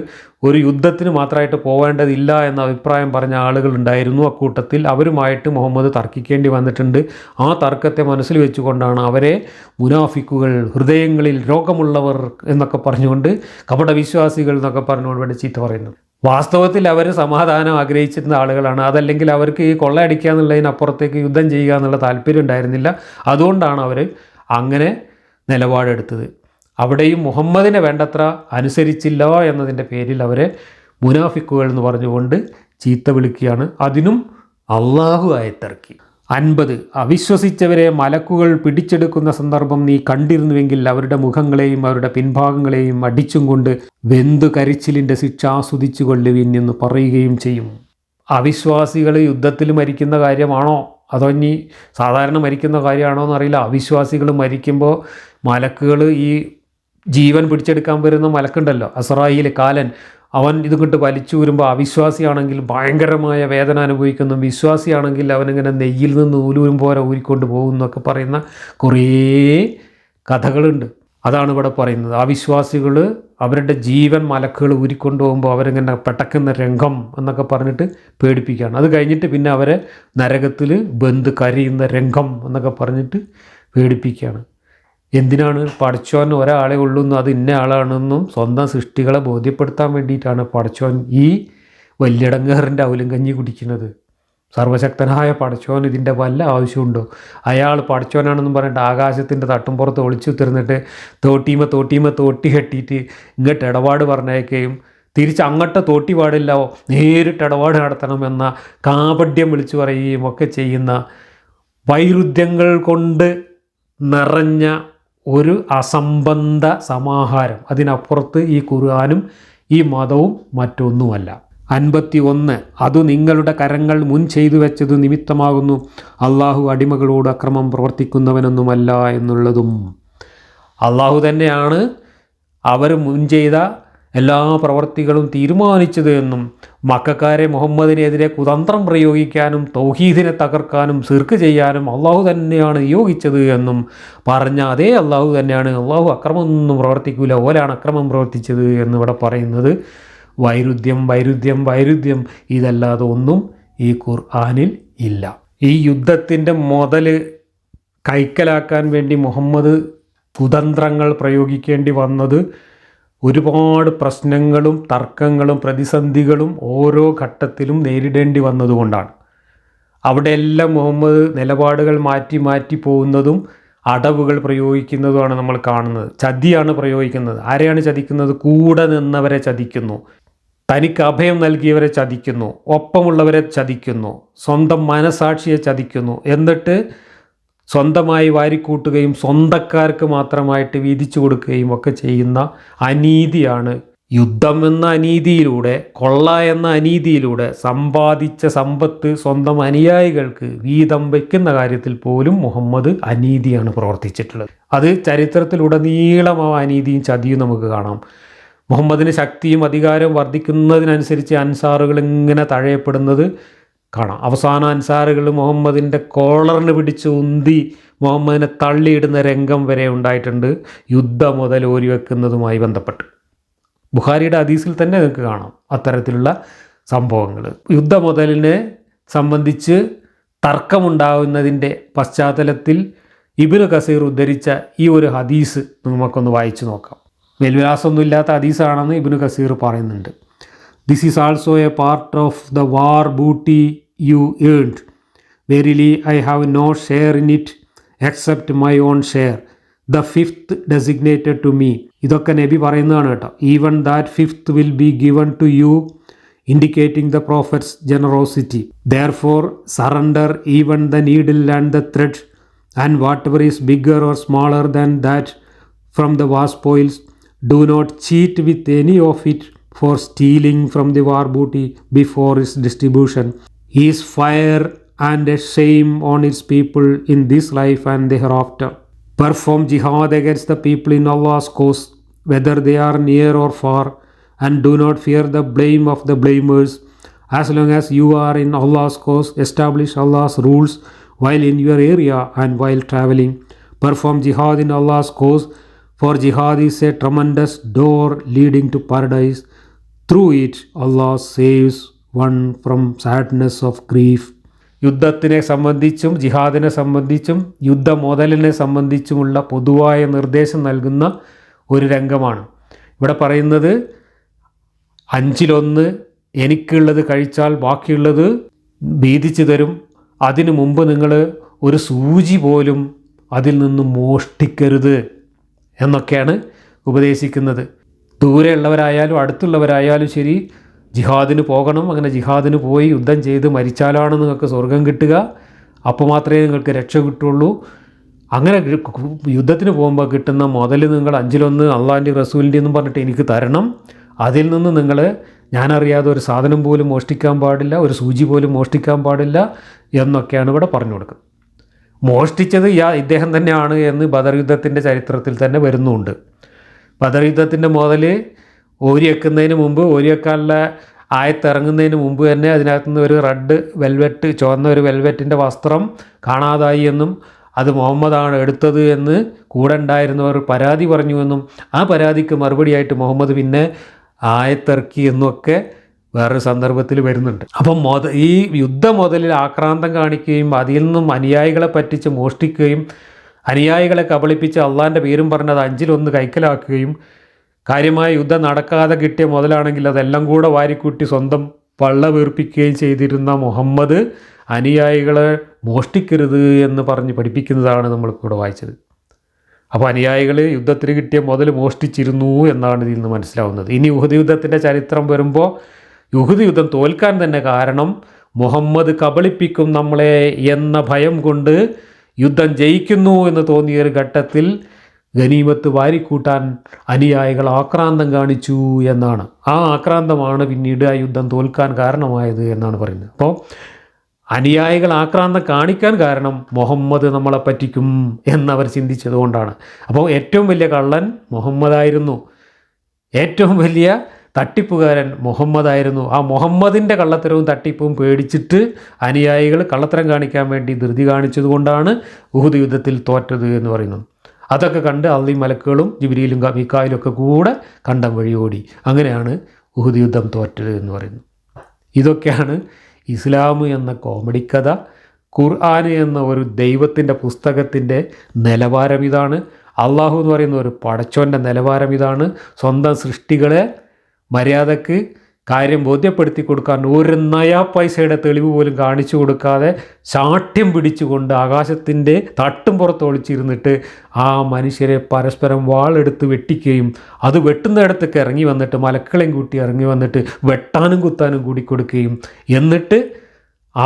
ഒരു യുദ്ധത്തിന് മാത്രമായിട്ട് പോവേണ്ടതില്ല എന്ന അഭിപ്രായം പറഞ്ഞ ആളുകളുണ്ടായിരുന്നു അക്കൂട്ടത്തിൽ. അവരുമായിട്ട് മുഹമ്മദ് തർക്കിക്കേണ്ടി വന്നിട്ടുണ്ട്. ആ തർക്കത്തെ മനസ്സിൽ വെച്ചുകൊണ്ടാണ് അവരെ മുനാഫിക്കുകൾ, ഹൃദയങ്ങളിൽ രോഗമുള്ളവർ എന്നൊക്കെ പറഞ്ഞുകൊണ്ട്, കപടവിശ്വാസികൾ എന്നൊക്കെ പറഞ്ഞുകൊണ്ട് ചീത്ത പറയുന്നത്. വാസ്തവത്തിൽ അവർ സമാധാനം ആഗ്രഹിച്ചിരുന്ന ആളുകളാണ്. അതല്ലെങ്കിൽ അവർക്ക് ഈ കൊള്ളയടിക്കുക എന്നുള്ളതിനപ്പുറത്തേക്ക് യുദ്ധം ചെയ്യുക എന്നുള്ള താല്പര്യം ഉണ്ടായിരുന്നില്ല. അതുകൊണ്ടാണ് അവർ അങ്ങനെ നിലപാടെടുത്തത്. അവിടെയും മുഹമ്മദിനെ വേണ്ടത്ര അനുസരിച്ചില്ല എന്നതിൻ്റെ പേരിൽ അവരെ മുനാഫിക്കുകൾ എന്ന് പറഞ്ഞുകൊണ്ട് ചീത്ത വിളിക്കുകയാണ്. അതിനും അള്ളാഹു ആയത്തിറക്കി. 50 അവിശ്വസിച്ചവരെ മലക്കുകൾ പിടിച്ചെടുക്കുന്ന സന്ദർഭം നീ കണ്ടിരുന്നുവെങ്കിൽ അവരുടെ മുഖങ്ങളെയും അവരുടെ പിൻഭാഗങ്ങളെയും അടിച്ചും കൊണ്ട് വെന്തു കരിച്ചിലിൻ്റെ ശിക്ഷ ആസ്വദിച്ചു കൊള്ളുവിൻ എന്ന് പറയുകയും ചെയ്യും. അവിശ്വാസികൾ യുദ്ധത്തിൽ മരിക്കുന്ന കാര്യമാണോ അതോ ഇനി സാധാരണ മരിക്കുന്ന കാര്യമാണോ എന്നറിയില്ല. അവിശ്വാസികൾ മരിക്കുമ്പോൾ മലക്കുകൾ ഈ ജീവൻ പിടിച്ചെടുക്കാൻ വരുന്ന മലക്കുണ്ടല്ലോ, അസ്രായീൽ കാലൻ, അവൻ ഇത് കൊണ്ട് വലിച്ചു വരുമ്പോൾ അവിശ്വാസിയാണെങ്കിൽ ഭയങ്കരമായ വേദന അനുഭവിക്കുന്നു, വിശ്വാസിയാണെങ്കിൽ അവനിങ്ങനെ നെയ്യിൽ നിന്ന് നൂലൂരും പോലെ ഊരിക്കൊണ്ട് പോകുന്നൊക്കെ പറയുന്ന കുറേ കഥകളുണ്ട്. അതാണ് ഇവിടെ പറയുന്നത്. അവിശ്വാസികൾ അവരുടെ ജീവൻ മലക്കുകൾ ഊരിക്കൊണ്ട് പോകുമ്പോൾ അവരിങ്ങനെ പെട്ടക്കുന്ന രംഗം എന്നൊക്കെ പറഞ്ഞിട്ട് പേടിപ്പിക്കുകയാണ്. അത് കഴിഞ്ഞിട്ട് പിന്നെ അവരെ നരകത്തിൽ ബന്ധ് കരയുന്ന രംഗം എന്നൊക്കെ പറഞ്ഞിട്ട് പേടിപ്പിക്കുകയാണ്. എന്തിനാണ്? പടച്ചോൻ ഒരാളെ ഉള്ളൂന്നും അത് ഇന്ന ആളാണെന്നും സ്വന്തം സൃഷ്ടികളെ ബോധ്യപ്പെടുത്താൻ വേണ്ടിയിട്ടാണ് പടച്ചോൻ ഈ വല്യടങ്ങേറിൻ്റെ ഔലങ്കഞ്ഞി കുടിക്കുന്നത്. സർവശക്തനായ പടച്ചോൻ ഇതിൻ്റെ വല്ല ആവശ്യമുണ്ടോ? അയാൾ പടച്ചോനാണെന്നും പറഞ്ഞിട്ട് ആകാശത്തിൻ്റെ തട്ടുംപുറത്ത് ഒളിച്ചു തീർന്നിട്ട് തോട്ടി കെട്ടിയിട്ട് ഇങ്ങോട്ട് ഇടപാട് പറഞ്ഞയക്കുകയും തിരിച്ച് അങ്ങോട്ട് തോട്ടി പാടില്ല, നേരിട്ട് ഇടപാട് നടത്തണമെന്ന കാപഢ്യം വിളിച്ചു പറയുകയും ഒക്കെ ചെയ്യുന്ന വൈരുദ്ധ്യങ്ങൾ കൊണ്ട് നിറഞ്ഞ ഒരു അസംബന്ധ സമാഹാരം. അതിനപ്പുറത്ത് ഈ ഖുർആനും ഈ മതവും മറ്റൊന്നുമല്ല. 51 അതു നിങ്ങളുടെ കരങ്ങൾ മുൻ ചെയ്തു വെച്ചത് നിമിത്തമാകുന്നു, അള്ളാഹു അടിമകളോട് അക്രമം പ്രവർത്തിക്കുന്നവനൊന്നുമല്ല എന്നുള്ളതും. അള്ളാഹു തന്നെയാണ് അവർ മുൻ ചെയ്ത എല്ലാ പ്രവർത്തികളും തീരുമാനിച്ചത് എന്നും മക്കക്കാരെ മുഹമ്മദിനെതിരെ കുതന്ത്രം പ്രയോഗിക്കാനും തൗഹീദിനെ തകർക്കാനും ശിർക്ക് ചെയ്യാനും അള്ളാഹു തന്നെയാണ് നിയോഗിച്ചത് എന്നും പറഞ്ഞ അതേ അള്ളാഹു തന്നെയാണ് അള്ളാഹു അക്രമമൊന്നും പ്രവർത്തിക്കില്ല, ഓലാണ് അക്രമം പ്രവർത്തിച്ചത് എന്നിവിടെ പറയുന്നത്. വൈരുദ്ധ്യം ഇതല്ലാതെ ഒന്നും ഈ ഖുർആനിൽ ഇല്ല. ഈ യുദ്ധത്തിൻ്റെ മുതൽ കൈക്കലാക്കാൻ വേണ്ടി മുഹമ്മദ് കുതന്ത്രങ്ങൾ പ്രയോഗിക്കേണ്ടി വന്നത് ഒരുപാട് പ്രശ്നങ്ങളും തർക്കങ്ങളും പ്രതിസന്ധികളും ഓരോ ഘട്ടത്തിലും നേരിടേണ്ടി വന്നതുകൊണ്ടാണ്. അവിടെയെല്ലാം മുഹമ്മദ് നിലപാടുകൾ മാറ്റി പോകുന്നതും അടവുകൾ പ്രയോഗിക്കുന്നതുമാണ് നമ്മൾ കാണുന്നത്. ചതിയാണ് പ്രയോഗിക്കുന്നത്. ആരെയാണ് ചതിക്കുന്നത്? കൂടെ നിന്നവരെ ചതിക്കുന്നു, തനിക്ക് അഭയം നൽകിയവരെ ചതിക്കുന്നു, ഒപ്പമുള്ളവരെ ചതിക്കുന്നു, സ്വന്തം മനസാക്ഷിയെ ചതിക്കുന്നു, എന്നിട്ട് സ്വന്തമായി വാരിക്കൂട്ടുകയും സ്വന്തക്കാർക്ക് മാത്രമായിട്ട് വീതിച്ചു കൊടുക്കുകയും ഒക്കെ ചെയ്യുന്ന അനീതിയാണ്. യുദ്ധം എന്ന അനീതിയിലൂടെ, കൊള്ള എന്ന അനീതിയിലൂടെ സമ്പാദിച്ച സമ്പത്ത് സ്വന്തം അനുയായികൾക്ക് വീതം വയ്ക്കുന്ന കാര്യത്തിൽ പോലും മുഹമ്മദ് അനീതിയാണ് പ്രവർത്തിച്ചിട്ടുള്ളത്. അത് ചരിത്രത്തിലുടനീളം ആ അനീതിയും ചതിയും നമുക്ക് കാണാം. മുഹമ്മദിന് ശക്തിയും അധികാരവും വർദ്ധിക്കുന്നതിനനുസരിച്ച് അൻസാറുകൾ ഇങ്ങനെ തഴയപ്പെടുന്നത് കാണാം. അവസാന അൻസാറുകൾ മുഹമ്മദിൻ്റെ കോളറിന് പിടിച്ച് ഉന്തി മുഹമ്മദിനെ തള്ളിയിടുന്ന രംഗം വരെ ഉണ്ടായിട്ടുണ്ട്, യുദ്ധം മുതൽ ഓരി വെക്കുന്നതുമായി ബന്ധപ്പെട്ട്. ബുഖാരിയുടെ ഹദീസിൽ തന്നെ നിങ്ങൾക്ക് കാണാം അത്തരത്തിലുള്ള സംഭവങ്ങൾ. യുദ്ധ മുതലിനെ സംബന്ധിച്ച് തർക്കമുണ്ടാകുന്നതിൻ്റെ പശ്ചാത്തലത്തിൽ ഇബ്നു കസീർ ഉദ്ധരിച്ച ഈ ഒരു ഹദീസ് നമുക്കൊന്ന് വായിച്ചു നോക്കാം. മേൽവിലാസമൊന്നുമില്ലാത്ത ഹദീസാണെന്ന് ഇബ്നു കസീർ പറയുന്നുണ്ട്. This is also a part of the war booty you earned. Verily, I have no share in it except my own share, the fifth designated to me. ഇതൊക്കെ നബി പറയുന്നതാണ് കേട്ടോ. Even that fifth will be given to you, indicating the prophet's generosity. Therefore, surrender even the needle and the thread, and whatever is bigger or smaller than that from the war spoils. Do not cheat with any of it, for stealing from the war booty before its distribution is fire and a shame on its people in this life and the hereafter. Perform jihad against the people in Allah's cause, whether they are near or far, and do not fear the blame of the blamers, As long as you are in Allah's cause, establish Allah's rules while in your area and while traveling. Perform jihad in Allah's cause, for jihad is a tremendous door leading to paradise. Through it, Allah saves one from sadness of grief. യുദ്ധത്തിനെ സംബന്ധിച്ചും ജിഹാദിനെ സംബന്ധിച്ചും യുദ്ധ മുതലിനെ സംബന്ധിച്ചുമുള്ള പൊതുവായ നിർദ്ദേശം നൽകുന്ന ഒരു രംഗമാണ് ഇവിടെ പറയുന്നത്. 1/5 എനിക്കുള്ളത് കഴിച്ചാൽ ബാക്കിയുള്ളത് വീതിച്ചു തരും. അതിനു മുമ്പ് നിങ്ങൾ ഒരു സൂചി പോലും അതിൽ നിന്നും മോഷ്ടിക്കരുത് എന്നൊക്കെയാണ് ഉപദേശിക്കുന്നത്. ദൂരെയുള്ളവരായാലും അടുത്തുള്ളവരായാലും ശരി, ജിഹാദിന് പോകണം. അങ്ങനെ ജിഹാദിന് പോയി യുദ്ധം ചെയ്ത് മരിച്ചാലാണ് നിങ്ങൾക്ക് സ്വർഗം കിട്ടുക. അപ്പോൾ മാത്രമേ നിങ്ങൾക്ക് രക്ഷ കിട്ടുള്ളൂ. അങ്ങനെ യുദ്ധത്തിന് പോകുമ്പോൾ കിട്ടുന്ന മുതൽ നിങ്ങൾ 1/5 അള്ളാഹിൻ്റെ റസൂലിൻ്റെ എന്നും പറഞ്ഞിട്ട് എനിക്ക് തരണം. അതിൽ നിന്ന് നിങ്ങൾ ഞാനറിയാതെ ഒരു സാധനം പോലും മോഷ്ടിക്കാൻ പാടില്ല, ഒരു സൂചി പോലും മോഷ്ടിക്കാൻ പാടില്ല എന്നൊക്കെയാണ് ഇവിടെ പറഞ്ഞു കൊടുക്കുന്നത്. മോഷ്ടിച്ചത് ഇദ്ദേഹം തന്നെയാണ് എന്ന് ബദർ യുദ്ധത്തിൻ്റെ ചരിത്രത്തിൽ തന്നെ വരുന്നുണ്ട്. ബദർ യുദ്ധത്തിൻ്റെ മുതൽ ഓരിയെക്കുന്നതിന് മുമ്പ്, ഓരിയെക്കാനുള്ള ആയത്തിറങ്ങുന്നതിന് മുമ്പ് തന്നെ അതിനകത്തുനിന്ന് ഒരു റെഡ് വെൽവെറ്റ്, ചുവന്ന ഒരു വെൽവെറ്റിൻ്റെ വസ്ത്രം കാണാതായി എന്നും അത് മുഹമ്മദാണ് എടുത്തത് എന്ന് കൂടെ ഉണ്ടായിരുന്നവർ പരാതി പറഞ്ഞുവെന്നും ആ പരാതിക്ക് മറുപടിയായിട്ട് മുഹമ്മദ് പിന്നെ ആയത്തിറക്കി എന്നൊക്കെ വേറൊരു സന്ദർഭത്തിൽ വരുന്നുണ്ട്. അപ്പം ഈ യുദ്ധം മുതലിൽ ആക്രാന്തം കാണിക്കുകയും അതിൽ നിന്നും അനുയായികളെ പറ്റിച്ച് മോഷ്ടിക്കുകയും അനുയായികളെ കബളിപ്പിച്ച് അള്ളാഹിൻ്റെ പേരും പറഞ്ഞത് 1/5 കൈക്കലാക്കുകയും കാര്യമായ യുദ്ധം നടക്കാതെ കിട്ടിയ മുതലാണെങ്കിൽ അതെല്ലാം കൂടെ വാരിക്കൂട്ടി സ്വന്തം പള്ള വീർപ്പിക്കുകയും ചെയ്തിരുന്ന മുഹമ്മദ് അനുയായികളെ മോഷ്ടിക്കരുത് എന്ന് പറഞ്ഞ് പഠിപ്പിക്കുന്നതാണ് നമ്മളിവിടെ വായിച്ചത്. അപ്പോൾ അനുയായികൾ യുദ്ധത്തിന് കിട്ടിയ മുതൽ മോഷ്ടിച്ചിരുന്നു എന്നാണ് ഇതിൽ നിന്ന് മനസ്സിലാവുന്നത്. ഇനി ഉഹദ് യുദ്ധത്തിൻ്റെ ചരിത്രം വരുമ്പോൾ ഉഹദ് യുദ്ധം തോൽക്കാൻ തന്നെ കാരണം മുഹമ്മദ് കബളിപ്പിക്കും നമ്മളെ എന്ന ഭയം കൊണ്ട് യുദ്ധം ജയിക്കുന്നു എന്ന് തോന്നിയൊരു ഘട്ടത്തിൽ ഗനീമത്ത് വാരിക്കൂട്ടാൻ അനുയായികൾ ആക്രാന്തം കാണിച്ചു എന്നാണ്. ആ ആക്രാന്തമാണ് പിന്നീട് ആ യുദ്ധം തോൽക്കാൻ കാരണമായത് എന്നാണ് പറയുന്നത്. അപ്പോൾ അനുയായികൾ ആക്രാന്തം കാണിക്കാൻ കാരണം മുഹമ്മദ് നമ്മളെ പറ്റിക്കും എന്നവർ ചിന്തിച്ചതുകൊണ്ടാണ്. അപ്പോൾ ഏറ്റവും വലിയ കള്ളൻ മുഹമ്മദായിരുന്നു, ഏറ്റവും വലിയ തട്ടിപ്പുകാരൻ മുഹമ്മദായിരുന്നു. ആ മുഹമ്മദിൻ്റെ കള്ളത്തരവും തട്ടിപ്പും പേടിച്ചിട്ട് അനുയായികൾ കള്ളത്തരം കാണിക്കാൻ വേണ്ടി ധൃതി കാണിച്ചതുകൊണ്ടാണ് ഉഹദ് യുദ്ധത്തിൽ തോറ്റത് എന്ന് പറയുന്നത്. അതൊക്കെ കണ്ട് അള്ളി മലക്കുകളും ജിബ്രീലും മീകായിലും ഒക്കെ കൂടെ കണ്ടം വഴി ഓടി. അങ്ങനെയാണ് ഉഹദ് യുദ്ധം തോറ്റത് എന്ന് പറയുന്നത്. ഇതൊക്കെയാണ് ഇസ്ലാം എന്ന കോമഡി കഥ. ഖുർആൻ എന്ന ഒരു ദൈവത്തിൻ്റെ പുസ്തകത്തിൻ്റെ നിലവാരം ഇതാണ്. അള്ളാഹു എന്ന് പറയുന്ന ഒരു പടച്ചോൻ്റെ നിലവാരം ഇതാണ്. സ്വന്തം സൃഷ്ടികളെ മര്യാദക്ക് കാര്യം ബോധ്യപ്പെടുത്തി കൊടുക്കാൻ ഒരു നയാ പൈസയുടെ തെളിവ് പോലും കാണിച്ചു കൊടുക്കാതെ ശാഠ്യം പിടിച്ചുകൊണ്ട് ആകാശത്തിൻ്റെ തട്ടും പുറത്ത് ഒളിച്ചിരുന്നിട്ട് ആ മനുഷ്യരെ പരസ്പരം വാളെടുത്ത് വെട്ടിക്കുകയും അത് വെട്ടുന്നിടത്തേക്ക് ഇറങ്ങി വന്നിട്ട് മലക്കളെയും കൂട്ടി ഇറങ്ങി വന്നിട്ട് വെട്ടാനും കുത്താനും കൂടി കൊടുക്കുകയും എന്നിട്ട്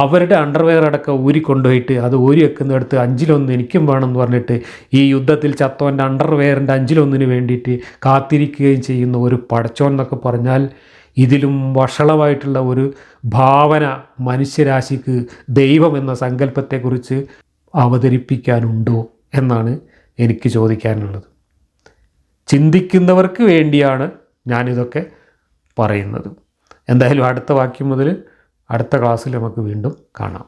അവരുടെ അണ്ടർവെയർ അടക്കം ഊരിക്കൊണ്ടുപോയിട്ട് അത് ഊരി വെക്കുന്നിടത്ത് 1/5 എനിക്കും വേണമെന്ന് പറഞ്ഞിട്ട് ഈ യുദ്ധത്തിൽ ചത്തോൻ്റെ അണ്ടർവെയറിൻ്റെ 1/5 വേണ്ടിയിട്ട് കാത്തിരിക്കുകയും ചെയ്യുന്ന ഒരു പടച്ചോൻ എന്നൊക്കെ പറഞ്ഞാൽ ഇതിലും വഷളമായിട്ടുള്ള ഒരു ഭാവന മനുഷ്യരാശിക്ക് ദൈവം എന്ന സങ്കല്പത്തെക്കുറിച്ച് അവതരിപ്പിക്കാനുണ്ടോ എന്നാണ് എനിക്ക് ചോദിക്കാനുള്ളത്. ചിന്തിക്കുന്നവർക്ക് വേണ്ടിയാണ് ഞാനിതൊക്കെ പറയുന്നത്. എന്തായാലും അടുത്ത വാക്യം മുതൽ അടുത്ത ക്ലാസ്സിൽ നമുക്ക് വീണ്ടും കാണാം.